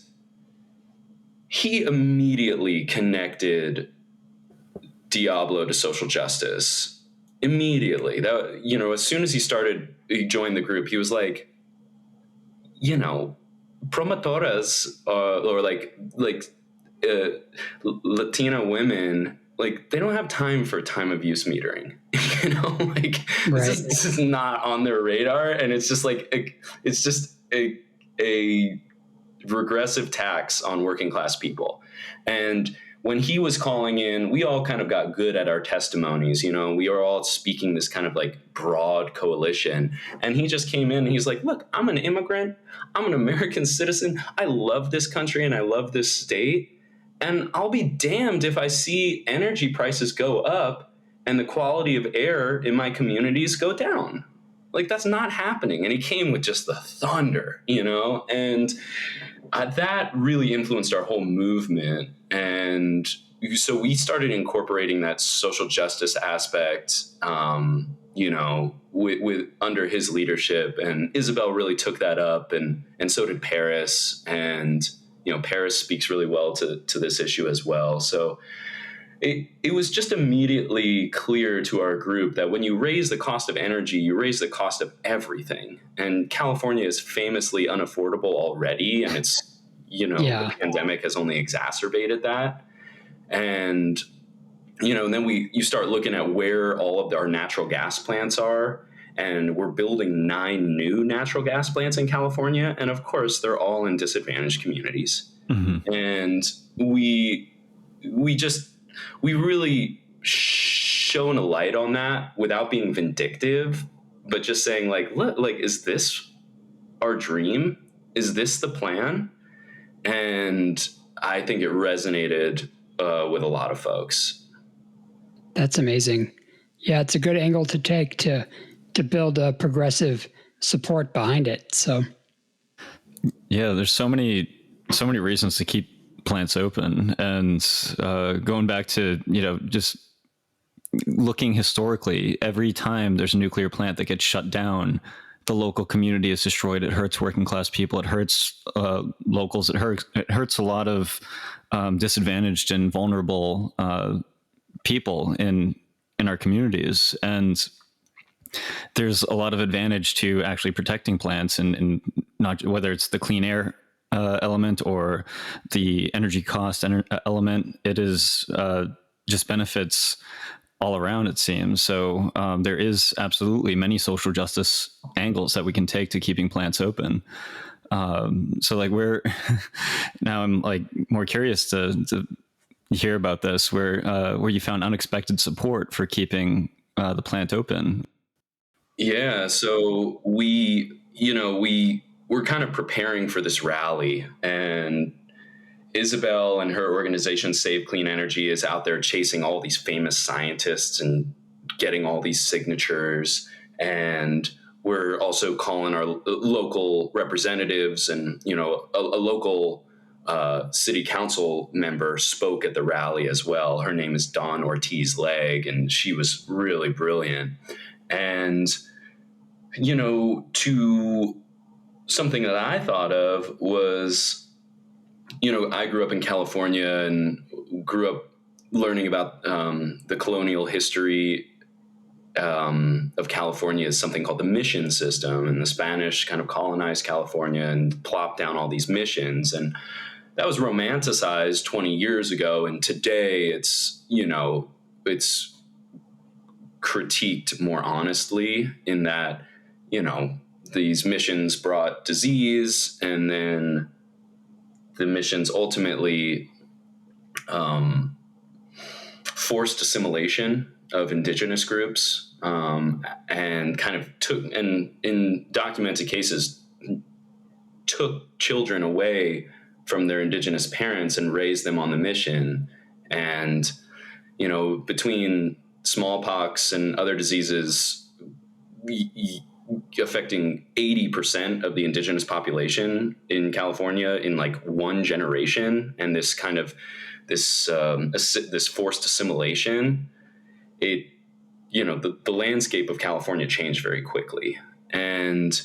he immediately connected Diablo to social justice. Immediately. That, as soon as he joined the group, he was like, promotoras or Latina women, like, they don't have time for time of use metering. This is not on their radar, and it's just like a regressive tax on working class people. And when he was calling in, we all kind of got good at our testimonies. We were all speaking this kind of like broad coalition. And he just came in and he's like, look, I'm an immigrant. I'm an American citizen. I love this country and I love this state. And I'll be damned if I see energy prices go up and the quality of air in my communities go down. Like, that's not happening. And he came with just the thunder, and that really influenced our whole movement. And so we started incorporating that social justice aspect, with under his leadership. And Isabel really took that up, and so did Paris. And Paris speaks really well to this issue as well. So it was just immediately clear to our group that when you raise the cost of energy, you raise the cost of everything. And California is famously unaffordable already, and it's the pandemic has only exacerbated that. And and then you start looking at where all of our natural gas plants are, and we're building 9 new natural gas plants in California, and of course they're all in disadvantaged communities. Mm-hmm. And we really shone a light on that without being vindictive, but just saying like, is this our dream? Is this the plan? And I think it resonated with a lot of folks. That's amazing. Yeah, it's a good angle to take to build a progressive support behind it. So, yeah, there's so many reasons to keep plants open, and going back to just looking historically, every time there's a nuclear plant that gets shut down, the local community is destroyed. It hurts working class people. It hurts locals. It hurts a lot of disadvantaged and vulnerable people in our communities. And there's a lot of advantage to actually protecting plants, and not whether it's the clean air element or the energy cost element. It is just benefits all around, it seems. So there is absolutely many social justice angles that we can take to keeping plants open. So like now I'm like more curious to hear about this, where you found unexpected support for keeping the plant open. Yeah. So we're kind of preparing for this rally, and Isabel and her organization Save Clean Energy is out there chasing all these famous scientists and getting all these signatures. And we're also calling our local representatives, and a local city council member spoke at the rally as well. Her name is Dawn Ortiz Legg, and she was really brilliant. And to something that I thought of was, I grew up in California and grew up learning about the colonial history of California is something called the mission system. And the Spanish kind of colonized California and plopped down all these missions. And that was romanticized 20 years ago. And today it's critiqued more honestly, in that, these missions brought disease, and then the missions ultimately forced assimilation of indigenous groups, and kind of took, and in documented cases, took children away from their indigenous parents and raised them on the mission. And, between smallpox and other diseases affecting 80% of the indigenous population in California in like one generation, and this kind of this forced assimilation, the landscape of California changed very quickly. And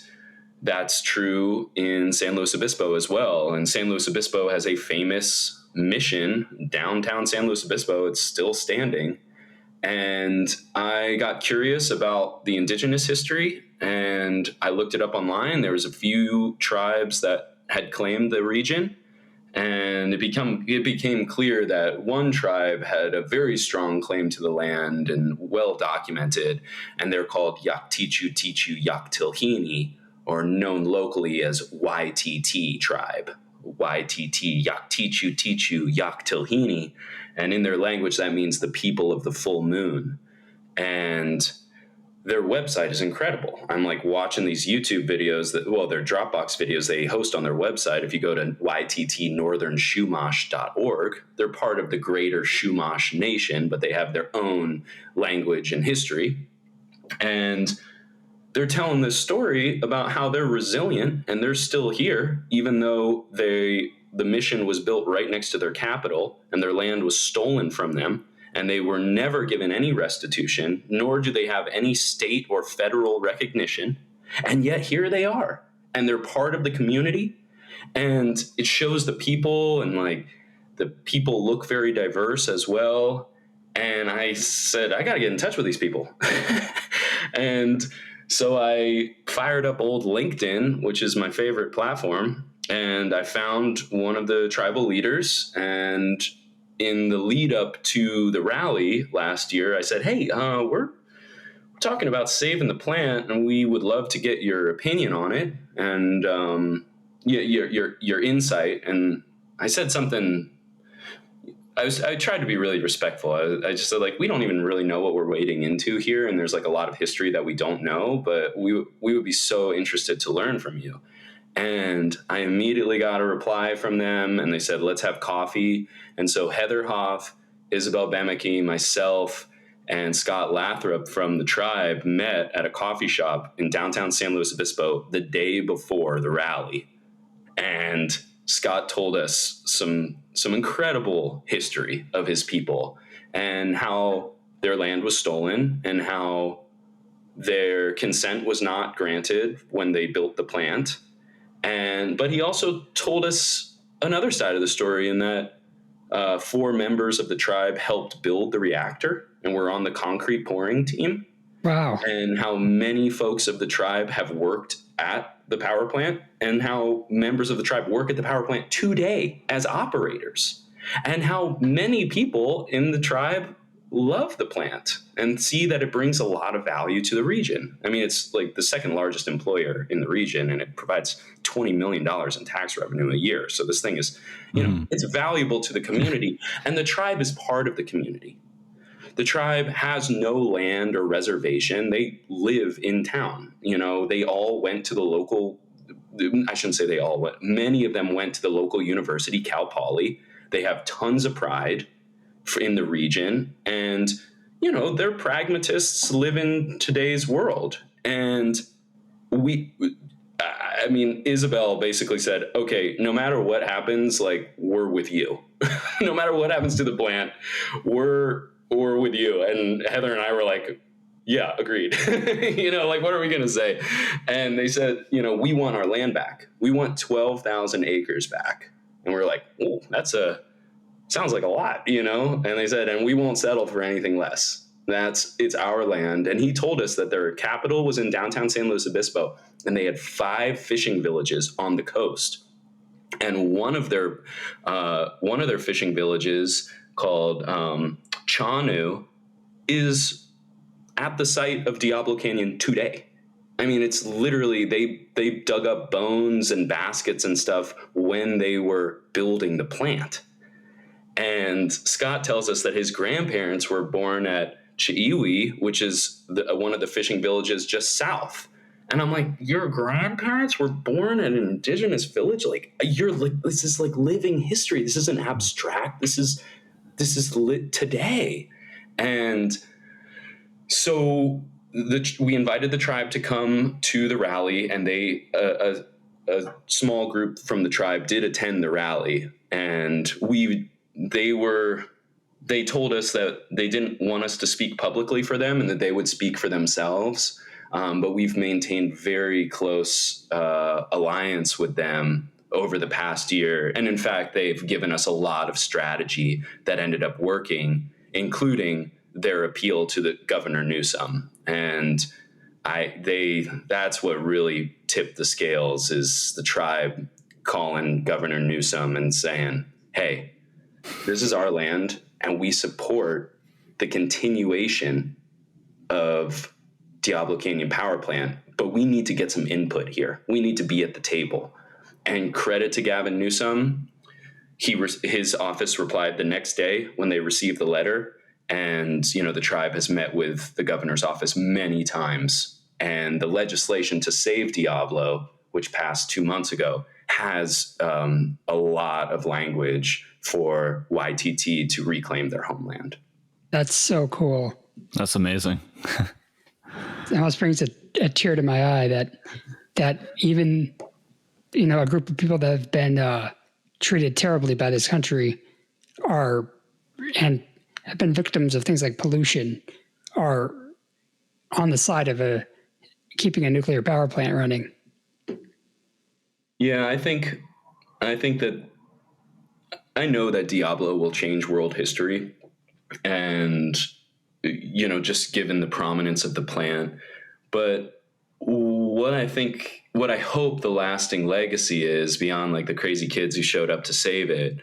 that's true in San Luis Obispo as well. And San Luis Obispo has a famous mission, downtown San Luis Obispo. It's still standing. And I got curious about the indigenous history, and I looked it up online. There was a few tribes that had claimed the region, and it became clear that one tribe had a very strong claim to the land and well documented, and they're called Yaktichu Tichu Yaktilhini, or known locally as YTT tribe. YTT, Yaktichu Tichu Yaktilhini. And in their language, that means the people of the full moon. And their website is incredible. I'm like watching these YouTube videos they're Dropbox videos they host on their website. If you go to yttnorthernshumash.org, they're part of the greater Chumash nation, but they have their own language and history. And they're telling this story about how they're resilient and they're still here, even though the mission was built right next to their capital and their land was stolen from them. And they were never given any restitution, nor do they have any state or federal recognition. And yet here they are, and they're part of the community. And it shows the people, and like the people look very diverse as well. And I said, I got to get in touch with these people. And so I fired up old LinkedIn, which is my favorite platform. And I found one of the tribal leaders, and in the lead up to the rally last year, I said, hey, we're talking about saving the plant, and we would love to get your opinion on it and your insight. And I said something. I tried to be really respectful. I just said, like, we don't even really know what we're wading into here, and there's like a lot of history that we don't know, but we would be so interested to learn from you. And I immediately got a reply from them, and they said, let's have coffee. And so Heather Hoff, Isabel Bamaki, myself, and Scott Lathrop from the tribe met at a coffee shop in downtown San Luis Obispo the day before the rally. And Scott told us some incredible history of his people and how their land was stolen and how their consent was not granted when they built the plant. But he also told us another side of the story, in that 4 members of the tribe helped build the reactor and were on the concrete pouring team. Wow. And how many folks of the tribe have worked at the power plant, and how members of the tribe work at the power plant today as operators, and how many people in the tribe love the plant and see that it brings a lot of value to the region. I mean, it's like the second largest employer in the region, and it provides $20 million in tax revenue a year. So this thing is, it's valuable to the community, and the tribe is part of the community. The tribe has no land or reservation. They live in town. They all went to the local, I shouldn't say they all went, many of them went to the local university, Cal Poly. They have tons of pride in the region, and they're pragmatists, live in today's world. And Isabel basically said, okay, no matter what happens, like, we're with you. No matter what happens to the plant, we're with you. And Heather and I were like, yeah, agreed. What are we going to say? And they said, we want our land back. We want 12,000 acres back. And we're like, oh, sounds like a lot, And they said, and we won't settle for anything less. It's our land. And he told us that their capital was in downtown San Luis Obispo, and they had 5 fishing villages on the coast. And one of their fishing villages, called Chanu, is at the site of Diablo Canyon today. I mean, it's literally, they dug up bones and baskets and stuff when they were building the plant. And Scott tells us that his grandparents were born at Chiiwi, which is one of the fishing villages just south. And I'm like, your grandparents were born at an indigenous village? Like, this is like living history. This isn't abstract. This is lit today. And so we invited the tribe to come to the rally, and a small group from the tribe did attend the rally. And they told us that they didn't want us to speak publicly for them and that they would speak for themselves. But we've maintained very close alliance with them over the past year. And in fact, they've given us a lot of strategy that ended up working, including their appeal to the Governor Newsom. And that's what really tipped the scales, is the tribe calling Governor Newsom and saying, hey, this is our land, and we support the continuation of Diablo Canyon Power Plant, but we need to get some input here. We need to be at the table. And credit to Gavin Newsom, his office replied the next day when they received the letter. And, the tribe has met with the governor's office many times. And the legislation to save Diablo, which passed 2 months ago, has a lot of language for YTT to reclaim their homeland. That's so cool. That's amazing. almost brings a tear to my eye that even, a group of people that have been treated terribly by this country and have been victims of things like pollution are on the side of keeping a nuclear power plant running. Yeah, I think that I know that Diablo will change world history, and just given the prominence of the plant. But what I hope the lasting legacy is, beyond like the crazy kids who showed up to save it,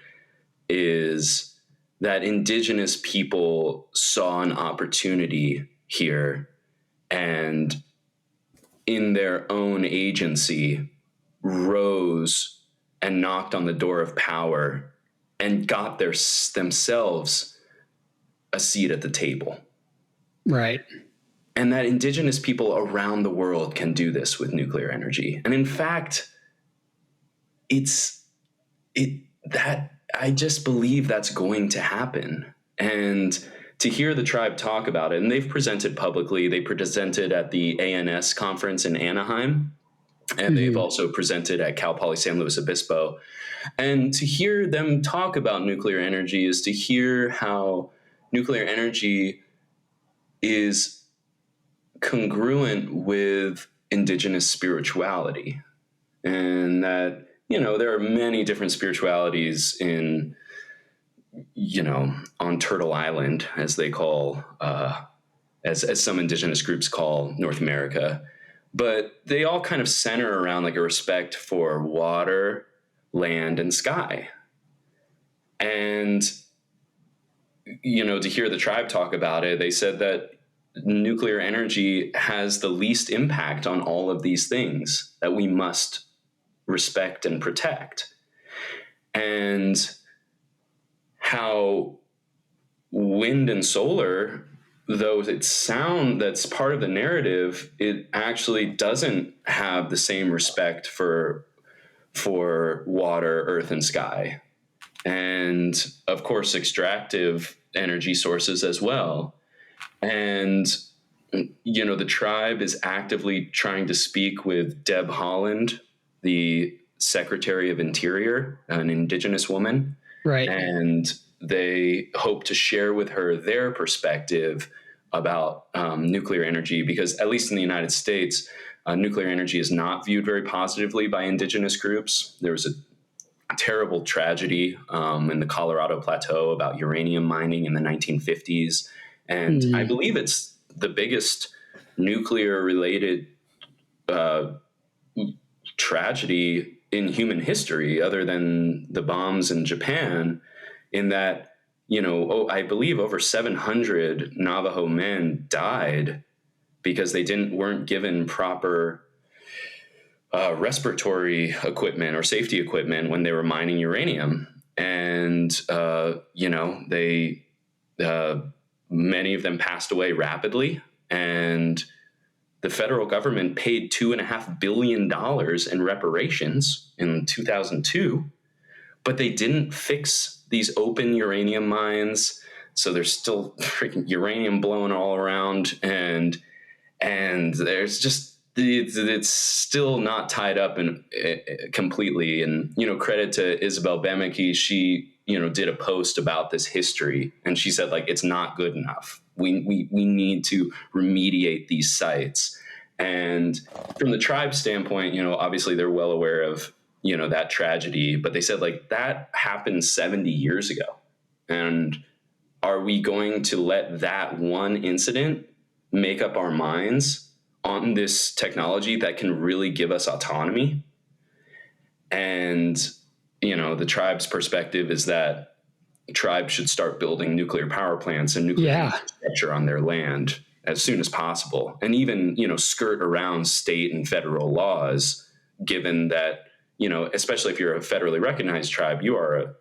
is that indigenous people saw an opportunity here and in their own agency rose and knocked on the door of power and got themselves a seat at the table. Right. And that indigenous people around the world can do this with nuclear energy. And in fact, I just believe that's going to happen. And to hear the tribe talk about it, and they've presented publicly, they presented at the ANS conference in Anaheim, and they've also presented at Cal Poly San Luis Obispo. And to hear them talk about nuclear energy is to hear how nuclear energy is congruent with indigenous spirituality, and that there are many different spiritualities on Turtle Island, as they call as some indigenous groups call North America, but they all kind of center around like a respect for water, land, and sky. And to hear the tribe talk about it, they said that nuclear energy has the least impact on all of these things that we must respect and protect. And how wind and solar, though that's part of the narrative, it actually doesn't have the same respect for water, earth, and sky. And of course, extractive energy sources as well. And, the tribe is actively trying to speak with Deb Haaland, the Secretary of Interior, an indigenous woman. Right. And they hope to share with her their perspective about nuclear energy, because at least in the United States, nuclear energy is not viewed very positively by indigenous groups. There was a terrible tragedy in the Colorado Plateau about uranium mining in the 1950s. And I believe it's the biggest nuclear-related tragedy in human history, other than the bombs in Japan, in that, I believe over 700 Navajo men died because they weren't given proper respiratory equipment or safety equipment when they were mining uranium. And, many of them passed away rapidly, and the federal government paid $2.5 billion in reparations in 2002, but they didn't fix these open uranium mines. So there's still freaking uranium blowing all around, and there's just, it's still not tied up completely. And, credit to Isabel Bemeke, she, did a post about this history, and she said, like, it's not good enough. We need to remediate these sites. And from the tribe standpoint, obviously they're well aware of, that tragedy, but they said, like, that happened 70 years ago. And are we going to let that one incident make up our minds on this technology that can really give us autonomy? And, the tribe's perspective is that tribes should start building nuclear power plants and nuclear infrastructure on their land as soon as possible. And even, skirt around state and federal laws, given that, especially if you're a federally recognized tribe, you are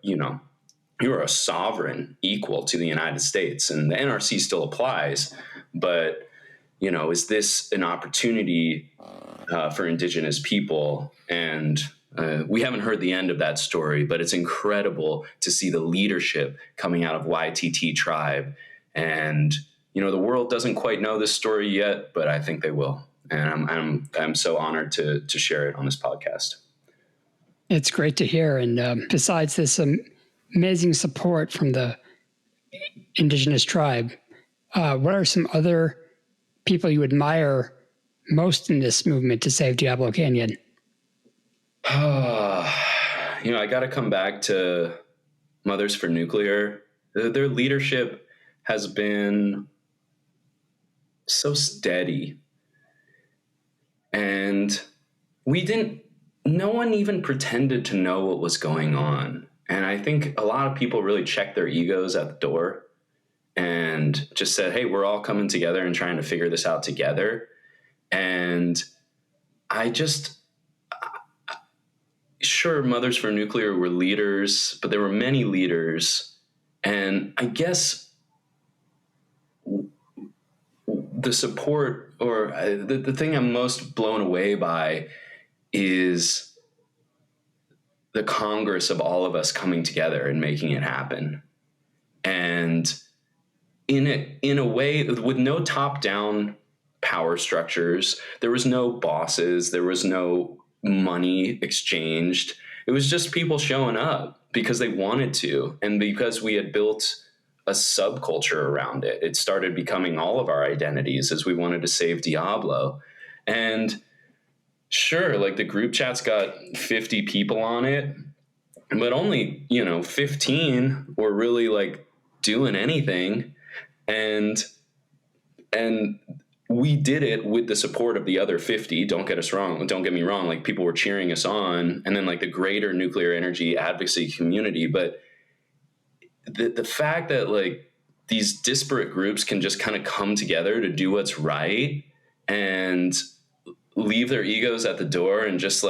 a sovereign equal to the United States, and the NRC still applies. But, is this an opportunity for indigenous people? And we haven't heard the end of that story, but it's incredible to see the leadership coming out of YTT tribe and the world doesn't quite know this story yet, but I think they will. And I'm so honored to share it on this podcast. It's great to hear. And besides this amazing support from the indigenous tribe, what are some other people you admire most in this movement to save Diablo Canyon? I got to come back to Mothers for Nuclear. Their leadership has been so steady. And no one even pretended to know what was going on. And I think a lot of people really checked their egos at the door and just said, hey, we're all coming together and trying to figure this out together. And sure, Mothers for Nuclear were leaders, but there were many leaders. And I guess the support, or the thing I'm most blown away by, is the Congress of all of us coming together and making it happen. And in a way, with no top-down power structures, there was no bosses, there was no money exchanged. It was just people showing up because they wanted to, and because we had built a subculture around it. It started becoming all of our identities as we wanted to save Diablo. And sure, like the group chat's got 50 people on it, but only, 15 were really like doing anything. And we did it with the support of the other 50. Don't get me wrong. Like, people were cheering us on, and then like the greater nuclear energy advocacy community. But the fact that like these disparate groups can just kind of come together to do what's right and leave their egos at the door and just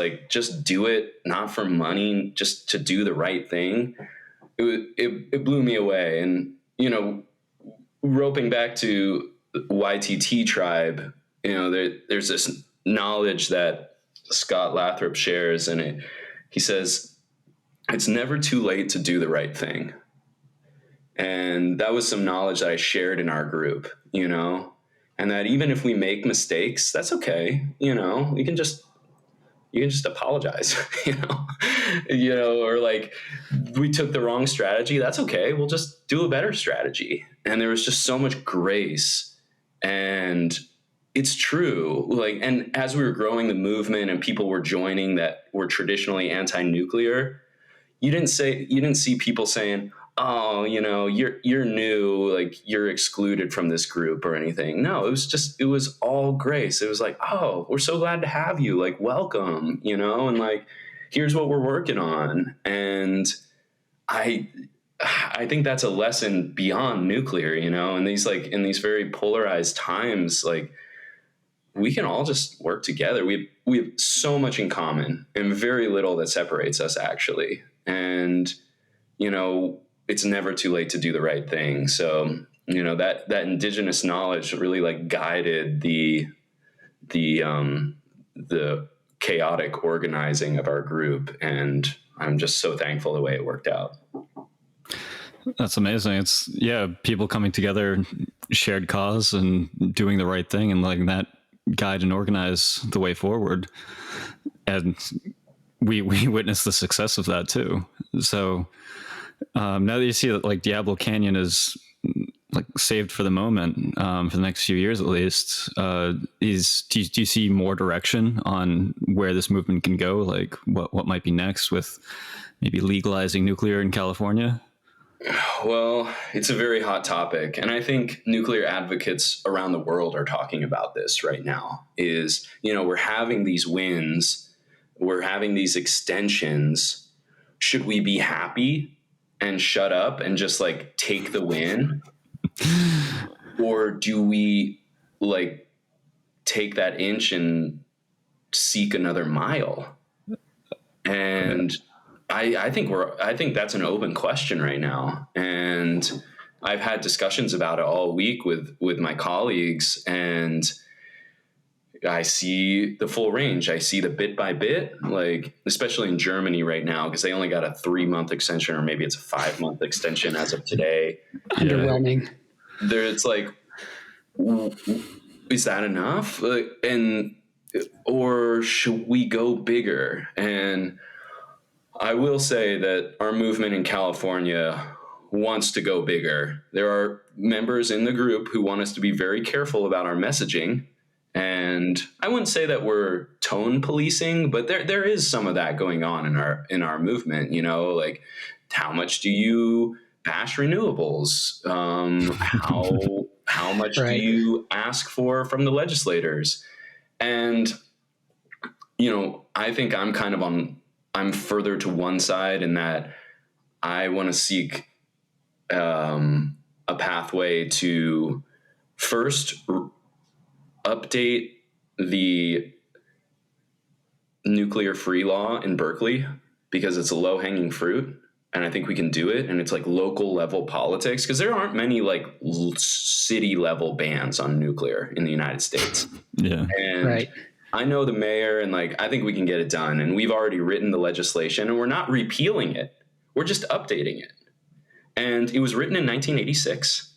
do it, not for money, just to do the right thing. It blew me away. And, roping back to YTT tribe, there's this knowledge that Scott Lathrop shares, and he says, it's never too late to do the right thing. And that was some knowledge that I shared in our group, and that even if we make mistakes, that's okay. You can just apologize, or like we took the wrong strategy. That's okay. We'll just do a better strategy. And there was just so much grace. And it's true. Like, and as we were growing the movement and people were joining that were traditionally anti-nuclear, you didn't see people saying, oh, you're new, like you're excluded from this group or anything. No, it was all grace. It was like, oh, we're so glad to have you, like, welcome, and like, here's what we're working on. And I think that's a lesson beyond nuclear, in these very polarized times, like, we can all just work together. We have so much in common and very little that separates us, actually. And, it's never too late to do the right thing. So, that indigenous knowledge really like guided the chaotic organizing of our group. And I'm just so thankful the way it worked out. That's amazing. It's people coming together, shared cause, and doing the right thing, and letting that guide and organize the way forward. And we witnessed the success of that too. So now that you see that like Diablo Canyon is like saved for the moment, for the next few years at least, do you see more direction on where this movement can go? Like what might be next with maybe legalizing nuclear in California? Well, it's a very hot topic. And I think nuclear advocates around the world are talking about this right now. We're having these wins, we're having these extensions. Should we be happy and shut up and just like take the win? Or do we like take that inch and seek another mile? And I think that's an open question right now. And I've had discussions about it all week with my colleagues, and I see the full range. I see the bit by bit, like especially in Germany right now, because they only got a 3-month extension, or maybe it's a 5-month extension as of today. Underwhelming. It's like is that enough? Or should we go bigger? And I will say that our movement in California wants to go bigger. There are members in the group who want us to be very careful about our messaging. And I wouldn't say that we're tone policing, but there is some of that going on in our movement. You know, like, how much do you bash renewables? How much do you ask for from the legislators? And I think I'm further to one side in that I want to seek a pathway to first update the nuclear free law in Berkeley, because it's a low hanging fruit. And I think we can do it. And it's like local level politics, because there aren't many like city level bans on nuclear in the United States. Yeah. And I know the mayor, and like, I think we can get it done. And we've already written the legislation, and we're not repealing it. We're just updating it. And it was written in 1986,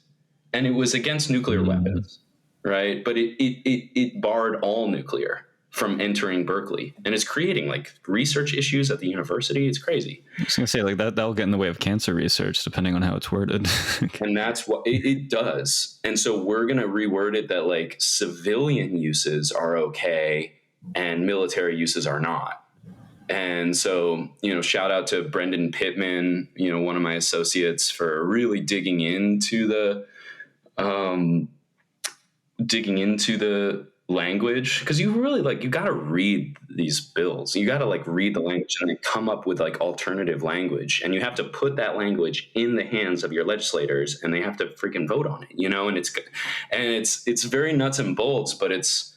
and it was against nuclear weapons, right? But it barred all nuclear from entering Berkeley, and it's creating like research issues at the university. It's crazy. I was gonna say, like, that'll get in the way of cancer research, depending on how it's worded. And that's what it does. And so we're going to reword it that like civilian uses are okay and military uses are not. And so, shout out to Brendan Pittman, one of my associates, for really digging into the language, because you really you got to read these bills. You got to read the language and then come up with alternative language, and you have to put that language in the hands of your legislators, and they have to freaking vote on it, and it's very nuts and bolts, but it's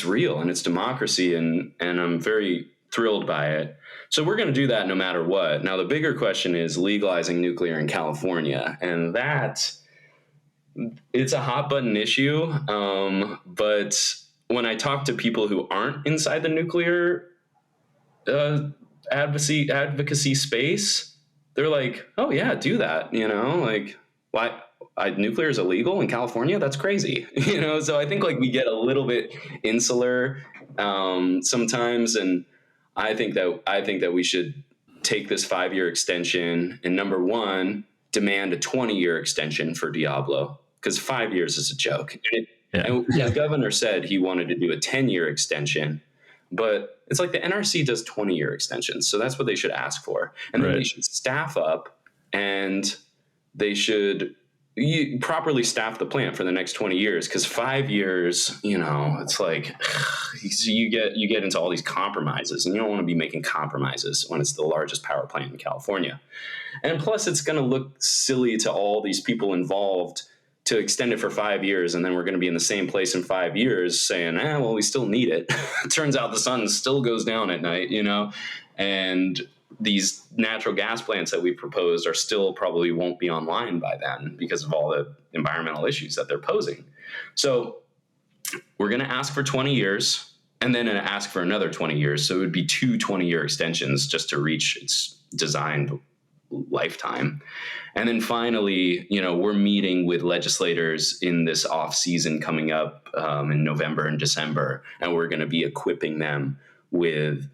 real, and it's democracy, and I'm very thrilled by it. So we're going to do that no matter what. Now, the bigger question is legalizing nuclear in California, and it's a hot button issue. But when I talk to people who aren't inside the nuclear advocacy space, they're like, "Oh yeah, do that." Why? Nuclear is illegal in California? That's crazy. So I think we get a little bit insular sometimes, and I think that we should take this 5-year extension and, number one, demand a 20-year extension for Diablo, because 5 years is a joke. And the governor said he wanted to do a 10-year extension, but it's like the NRC does 20-year extensions. So that's what they should ask for. And then they should staff up, and they should properly staff the plant for the next 20 years. Because 5 years, it's like you get into all these compromises, and you don't want to be making compromises when it's the largest power plant in California. And plus, it's going to look silly to all these people involved to extend it for 5 years, and then we're going to be in the same place in 5 years saying, well, we still need it. Turns out the sun still goes down at night, and these natural gas plants that we proposed are still probably won't be online by then because of all the environmental issues that they're posing. So we're going to ask for 20 years and then ask for another 20 years. So it would be 2 20-year extensions just to reach its designed lifetime. And then finally, we're meeting with legislators in this off season coming up in November and December, and we're going to be equipping them with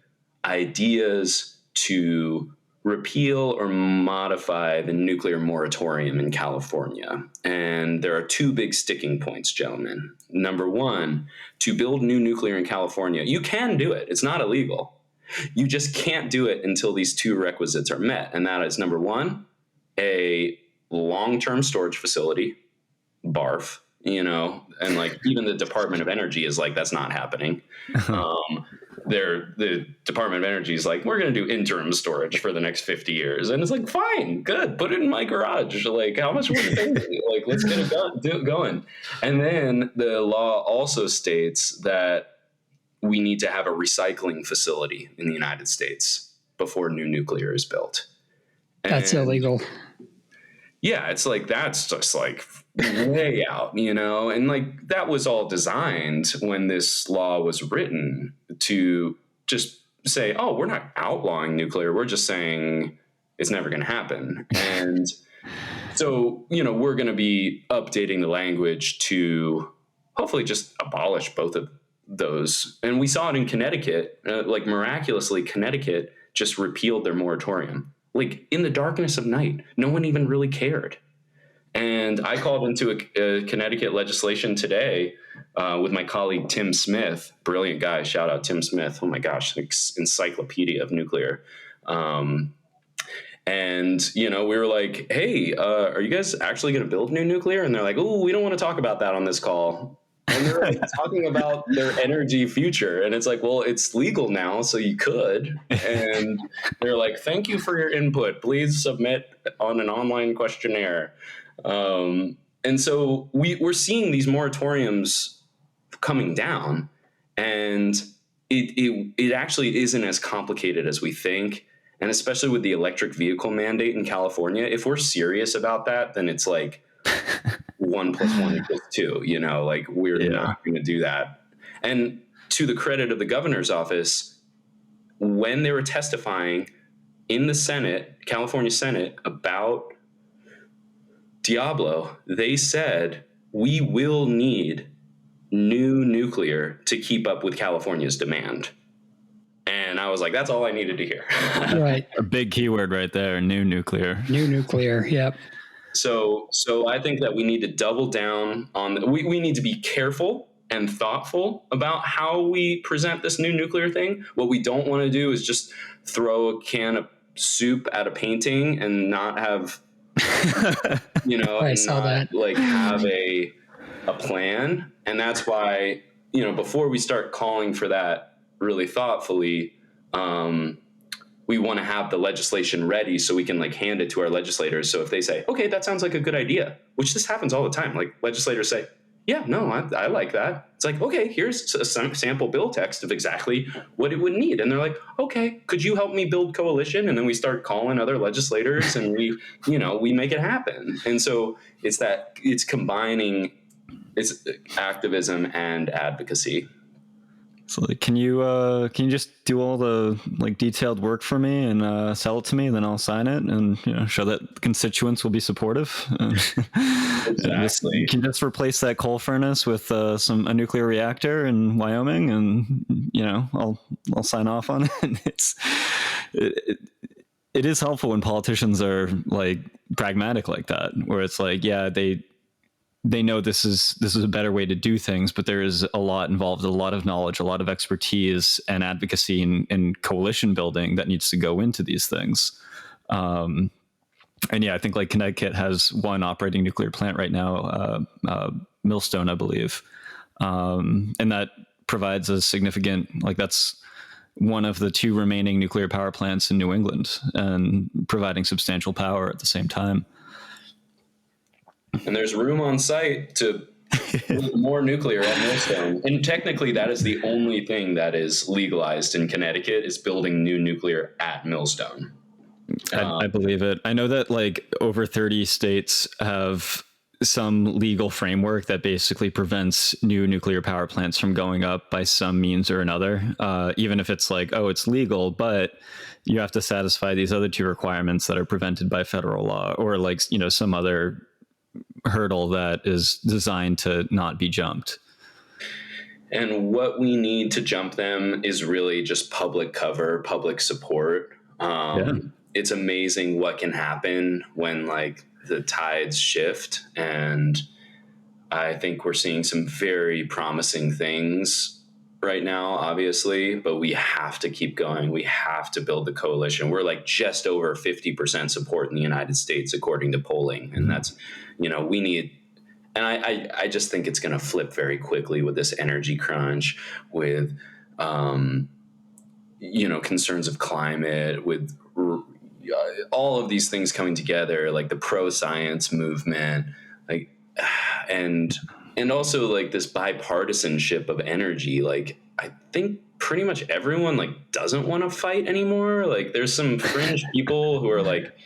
ideas to repeal or modify the nuclear moratorium in California. And there are 2 big sticking points, gentlemen. Number one, to build new nuclear in California, you can do it. It's not illegal. You just can't do it until these 2 requisites are met. And that is, number one, a long-term storage facility, BARF, and even the Department of Energy is that's not happening. The Department of Energy is we're going to do interim storage for the next 50 years. And it's fine, good, put it in my garage. How much would you pay? Let's get it going. And then the law also states that we need to have a recycling facility in the United States before new nuclear is built. That's illegal. Yeah, it's that's just way out, and that was all designed when this law was written to just say, oh, we're not outlawing nuclear. We're just saying it's never going to happen. And So, we're going to be updating the language to hopefully just abolish both of those. And we saw it in Connecticut, like miraculously, Connecticut just repealed their moratorium, like in the darkness of night. No one even really cared. And I called into a Connecticut legislation today with my colleague, Tim Smith, brilliant guy. Shout out Tim Smith. Oh my gosh, encyclopedia of nuclear. And, we were like, hey, are you guys actually going to build new nuclear? And they're like, oh, we don't want to talk about that on this call. And they're like talking about their energy future. And it's like, well, it's legal now, so you could. And they're like, thank you for your input. Please submit on an online questionnaire. And so we're seeing these moratoriums coming down. And it actually isn't as complicated as we think. And especially with the electric vehicle mandate in California, if we're serious about that, then it's like 1 + 1 = 2, like we're not going to do that. And to the credit of the governor's office, when they were testifying in the Senate, California Senate, about Diablo, they said, we will need new nuclear to keep up with California's demand. And I was like, that's all I needed to hear. Right. A big keyword right there, new nuclear. New nuclear, yep. So I think that we need to double down on, we need to be careful and thoughtful about how we present this new nuclear thing. What we don't want to do is just throw a can of soup at a painting and not have, I saw that. like have a plan. And that's why, before we start calling for that really thoughtfully, we want to have the legislation ready so we can like hand it to our legislators. So if they say, okay, that sounds like a good idea, which this happens all the time. Like legislators say, yeah, no, I like that. It's like, okay, here's a sample bill text of exactly what it would need. And they're like, okay, could you help me build coalition? And then we start calling other legislators and we make it happen. And so it's combining, it's activism and advocacy. So like, can you just do all the like detailed work for me and sell it to me, then I'll sign it and show that constituents will be supportive. Exactly. You can just replace that coal furnace with a nuclear reactor in Wyoming, and I'll sign off on it. It is helpful when politicians are like pragmatic like that, where it's like, yeah, they know this is a better way to do things, but there is a lot involved, a lot of knowledge, a lot of expertise and advocacy and coalition building that needs to go into these things. And yeah, I think like Connecticut has one operating nuclear plant right now, Millstone, I believe. And that provides a significant, like that's one of the 2 remaining nuclear power plants in New England and providing substantial power at the same time. And there's room on site to build more nuclear at Millstone. And technically, that is the only thing that is legalized in Connecticut is building new nuclear at Millstone. I believe it. I know that like over 30 states have some legal framework that basically prevents new nuclear power plants from going up by some means or another. Even if it's like, oh, it's legal, but you have to satisfy these other 2 requirements that are prevented by federal law or like, some other hurdle that is designed to not be jumped. And what we need to jump them is really just public cover, public support. It's amazing what can happen when like the tides shift. And I think we're seeing some very promising things right now, obviously, but we have to keep going. We have to build the coalition. We're like just over 50% support in the United States, according to polling. And that's, we need, and I just think it's going to flip very quickly with this energy crunch, with, concerns of climate, with all of these things coming together, like the pro-science movement, like, and also like this bipartisanship of energy. Like, I think pretty much everyone like doesn't want to fight anymore. Like there's some fringe people who are like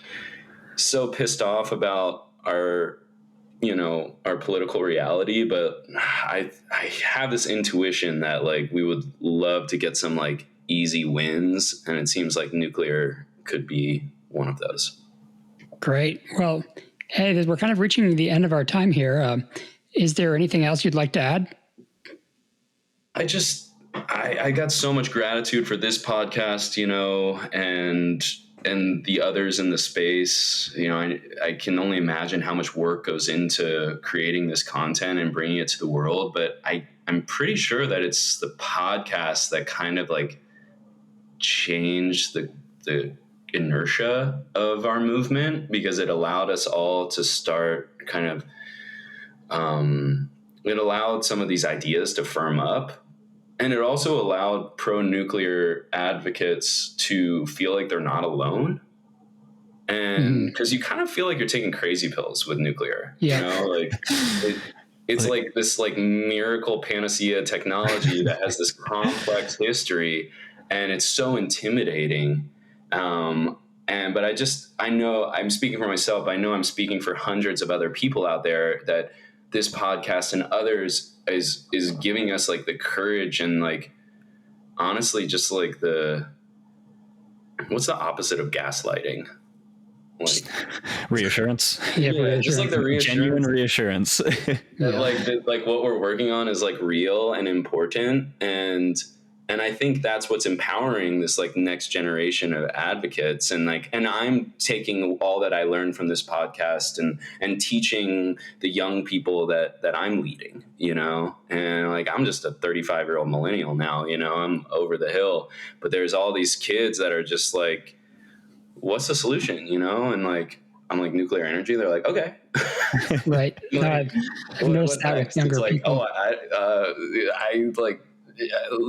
so pissed off about our political reality, but I have this intuition that like we would love to get some like easy wins, and it seems like nuclear could be one of those. Great. Well, Hey, we're kind of reaching the end of our time here. Is there anything else you'd like to add? I got so much gratitude for this podcast, and the others in the space. I can only imagine how much work goes into creating this content and bringing it to the world. But I'm pretty sure that it's the podcast that kind of like changed the inertia of our movement, because it allowed us all to start kind of, it allowed some of these ideas to firm up. And it also allowed pro-nuclear advocates to feel like they're not alone. And because you kind of feel like you're taking crazy pills with nuclear, it's like this like miracle panacea technology that has this complex history, and it's so intimidating. But I know I'm speaking for myself. I know I'm speaking for hundreds of other people out there that this podcast and others is giving us like the courage and like, honestly, just like what's the opopposite of gaslighting? Like reassurance. Yeah, just like the reassurance. Genuine reassurance. Like what we're working on is like real and important, and I think that's what's empowering this like next generation of advocates. And I'm taking all that I learned from this podcast and teaching the young people that I'm leading, and like, I'm just a 35-year-old millennial now, I'm over the hill, but there's all these kids that are just like, what's the solution, and like, I'm like, nuclear energy. They're like, okay. Right. Like, I've noticed that with younger people. I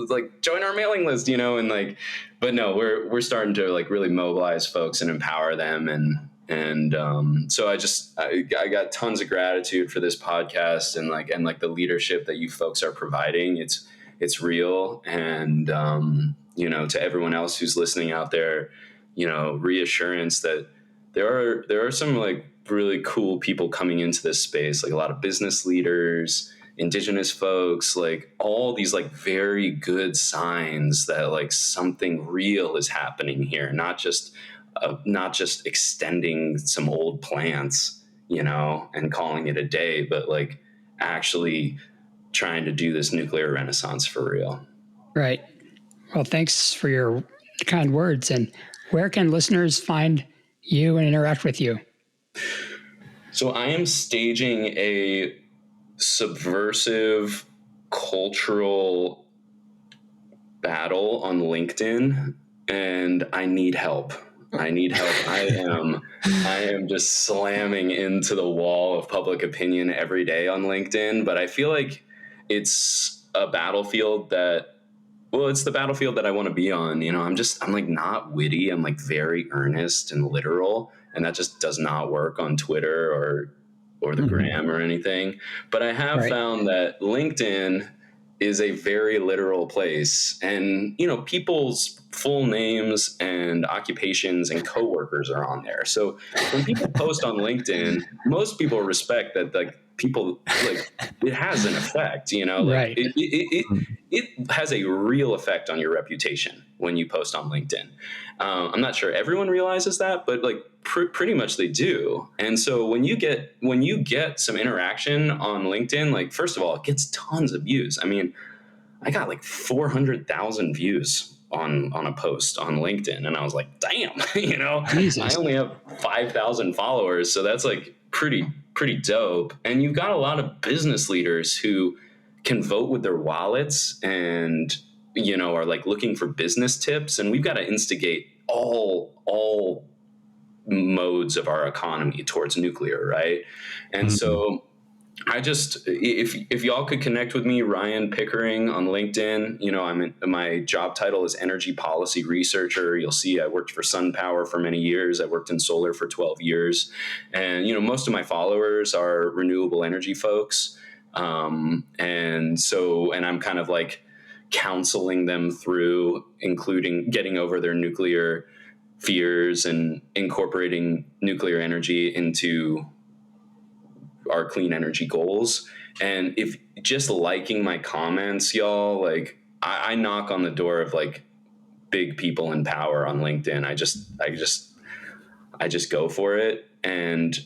like join our mailing list, and like, but no, we're starting to like really mobilize folks and empower them. So I got tons of gratitude for this podcast and like the leadership that you folks are providing. It's real. And, to everyone else who's listening out there, reassurance that there are some like really cool people coming into this space, like a lot of business leaders, indigenous folks, like all these like very good signs that like something real is happening here, not just extending some old plants, and calling it a day, but like actually trying to do this nuclear renaissance for real. Right. Well, thanks for your kind words. And where can listeners find you and interact with you? So I am staging a subversive cultural battle on LinkedIn, and I need help. I am just slamming into the wall of public opinion every day on LinkedIn, but I feel like it's a battlefield it's the battlefield that I want to be on. I'm like not witty. I'm like very earnest and literal, and that just does not work on Twitter or the gram or anything. But I have found that LinkedIn is a very literal place, and people's full names and occupations and coworkers are on there. So when people post on LinkedIn, most people respect that, like, people, like, it has an effect, like it has a real effect on your reputation when you post on LinkedIn. I'm not sure everyone realizes that, but like pretty much they do. And so when you get some interaction on LinkedIn, like, first of all, it gets tons of views. I mean, I got like 400,000 views on a post on LinkedIn, and I was like, damn, Jesus. I only have 5,000 followers, so that's like pretty dope. And you've got a lot of business leaders who can vote with their wallets and are like looking for business tips, and we've got to instigate all modes of our economy towards nuclear, right? And so I just, if y'all could connect with me, Ryan Pickering on LinkedIn, my job title is energy policy researcher. You'll see I worked for SunPower for many years. I worked in solar for 12 years. And, most of my followers are renewable energy folks. And I'm kind of like counseling them through, including getting over their nuclear fears and incorporating nuclear energy into our clean energy goals. And if just liking my comments, y'all, like, I knock on the door of like big people in power on LinkedIn. I just go for it. And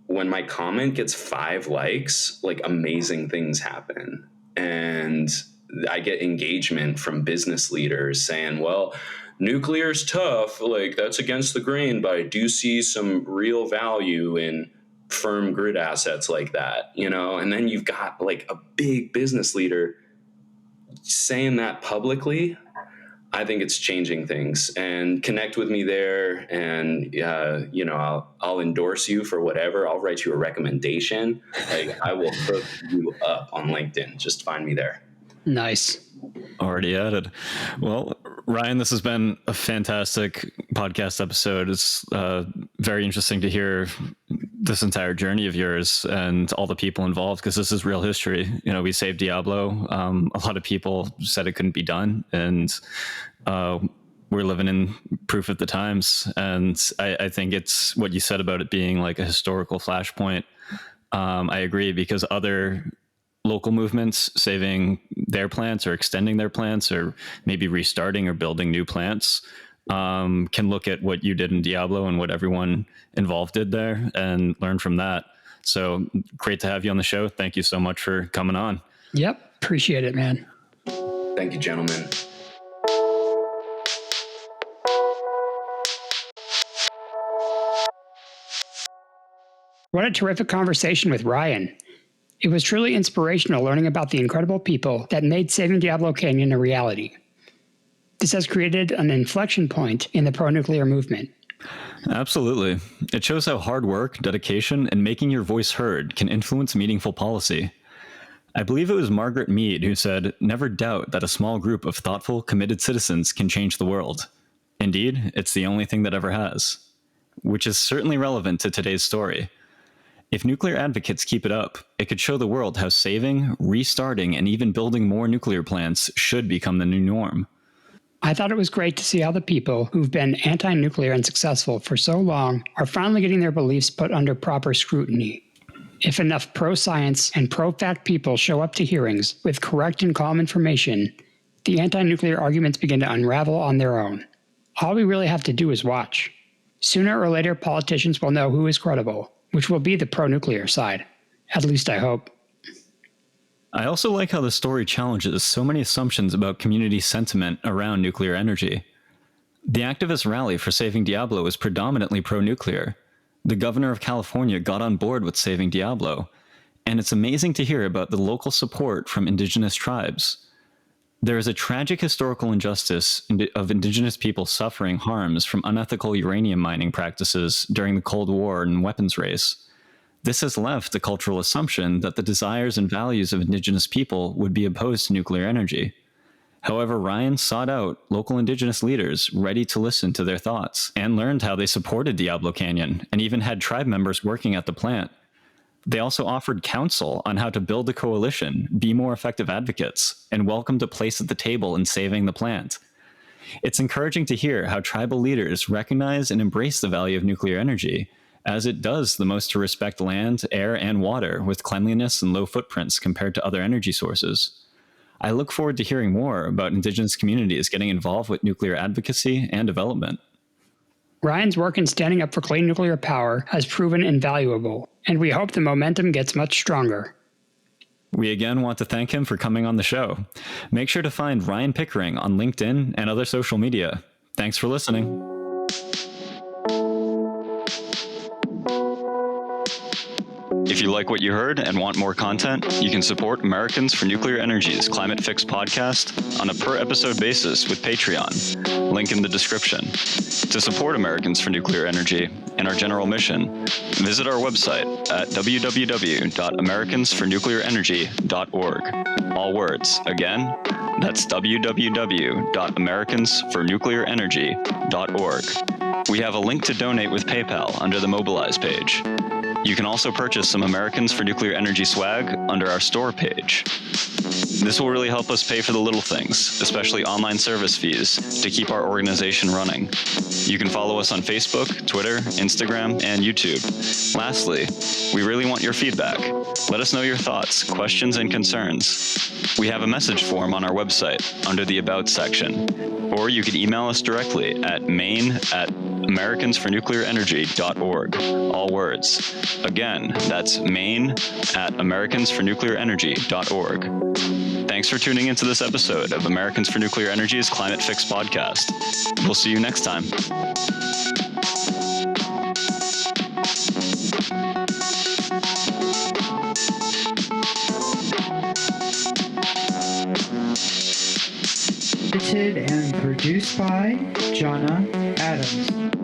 when my comment gets 5 likes, like amazing things happen. And I get engagement from business leaders saying, well, nuclear's tough, like that's against the grain, but I do see some real value in firm grid assets like that, you know? And then you've got like a big business leader saying that publicly. I think it's changing things. And connect with me there, and you know, I'll endorse you for whatever. I'll write you a recommendation. Like I will hook you up on LinkedIn. Just find me there. Nice. Already added. Well, Ryan, this has been a fantastic podcast episode. It's very interesting to hear this entire journey of yours and all the people involved, because this is real history. You know, we saved Diablo. A lot of people said it couldn't be done, and we're living in proof of the times. And I think it's what you said about it being like a historical flashpoint. I agree, because other local movements saving their plants or extending their plants or maybe restarting or building new plants can look at what you did in Diablo and what everyone involved did there and learn from that. So great to have you on the show. Thank you so much for coming on. Yep. Appreciate it, man. Thank you, gentlemen. What a terrific conversation with Ryan. It was truly inspirational learning about the incredible people that made saving Diablo Canyon a reality. This has created an inflection point in the pro-nuclear movement. Absolutely. It shows how hard work, dedication, and making your voice heard can influence meaningful policy. I believe it was Margaret Mead who said, "Never doubt that a small group of thoughtful, committed citizens can change the world." Indeed, it's the only thing that ever has. Which is certainly relevant to today's story. If nuclear advocates keep it up, it could show the world how saving, restarting, and even building more nuclear plants should become the new norm. I thought it was great to see how the people who've been anti-nuclear and successful for so long are finally getting their beliefs put under proper scrutiny. If enough pro-science and pro-fact people show up to hearings with correct and calm information, the anti-nuclear arguments begin to unravel on their own. All we really have to do is watch. Sooner or later, politicians will know who is credible, which will be the pro-nuclear side. At least I hope. I also like how the story challenges so many assumptions about community sentiment around nuclear energy. The activist rally for saving Diablo was predominantly pro-nuclear. The governor of California got on board with saving Diablo, and it's amazing to hear about the local support from indigenous tribes. There is a tragic historical injustice of indigenous people suffering harms from unethical uranium mining practices during the Cold War and weapons race. This has left a cultural assumption that the desires and values of indigenous people would be opposed to nuclear energy. However, Ryan sought out local indigenous leaders ready to listen to their thoughts and learned how they supported Diablo Canyon and even had tribe members working at the plant. They also offered counsel on how to build a coalition, be more effective advocates, and welcomed a place at the table in saving the plant. It's encouraging to hear how tribal leaders recognize and embrace the value of nuclear energy, as it does the most to respect land, air, and water with cleanliness and low footprints compared to other energy sources. I look forward to hearing more about indigenous communities getting involved with nuclear advocacy and development. Ryan's work in standing up for clean nuclear power has proven invaluable, and we hope the momentum gets much stronger. We again want to thank him for coming on the show. Make sure to find Ryan Pickering on LinkedIn and other social media. Thanks for listening. If you like what you heard and want more content, you can support Americans for Nuclear Energy's Climate Fix podcast on a per-episode basis with Patreon. Link in the description. To support Americans for Nuclear Energy and our general mission, visit our website at www.americansfornuclearenergy.org. All words. Again, that's www.americansfornuclearenergy.org. We have a link to donate with PayPal under the Mobilize page. You can also purchase some Americans for Nuclear Energy swag under our store page. This will really help us pay for the little things, especially online service fees, to keep our organization running. You can follow us on Facebook, Twitter, Instagram, and YouTube. Lastly, we really want your feedback. Let us know your thoughts, questions, and concerns. We have a message form on our website under the About section, or you can email us directly at main@americansfornuclearenergy.org. americansfornuclearenergy.org, all words. Again, that's main at americansfornuclearenergy.org. Thanks for tuning into this episode of Americans for Nuclear Energy's Climate Fix podcast. We'll see you next time. Edited and produced by Jonna Adams.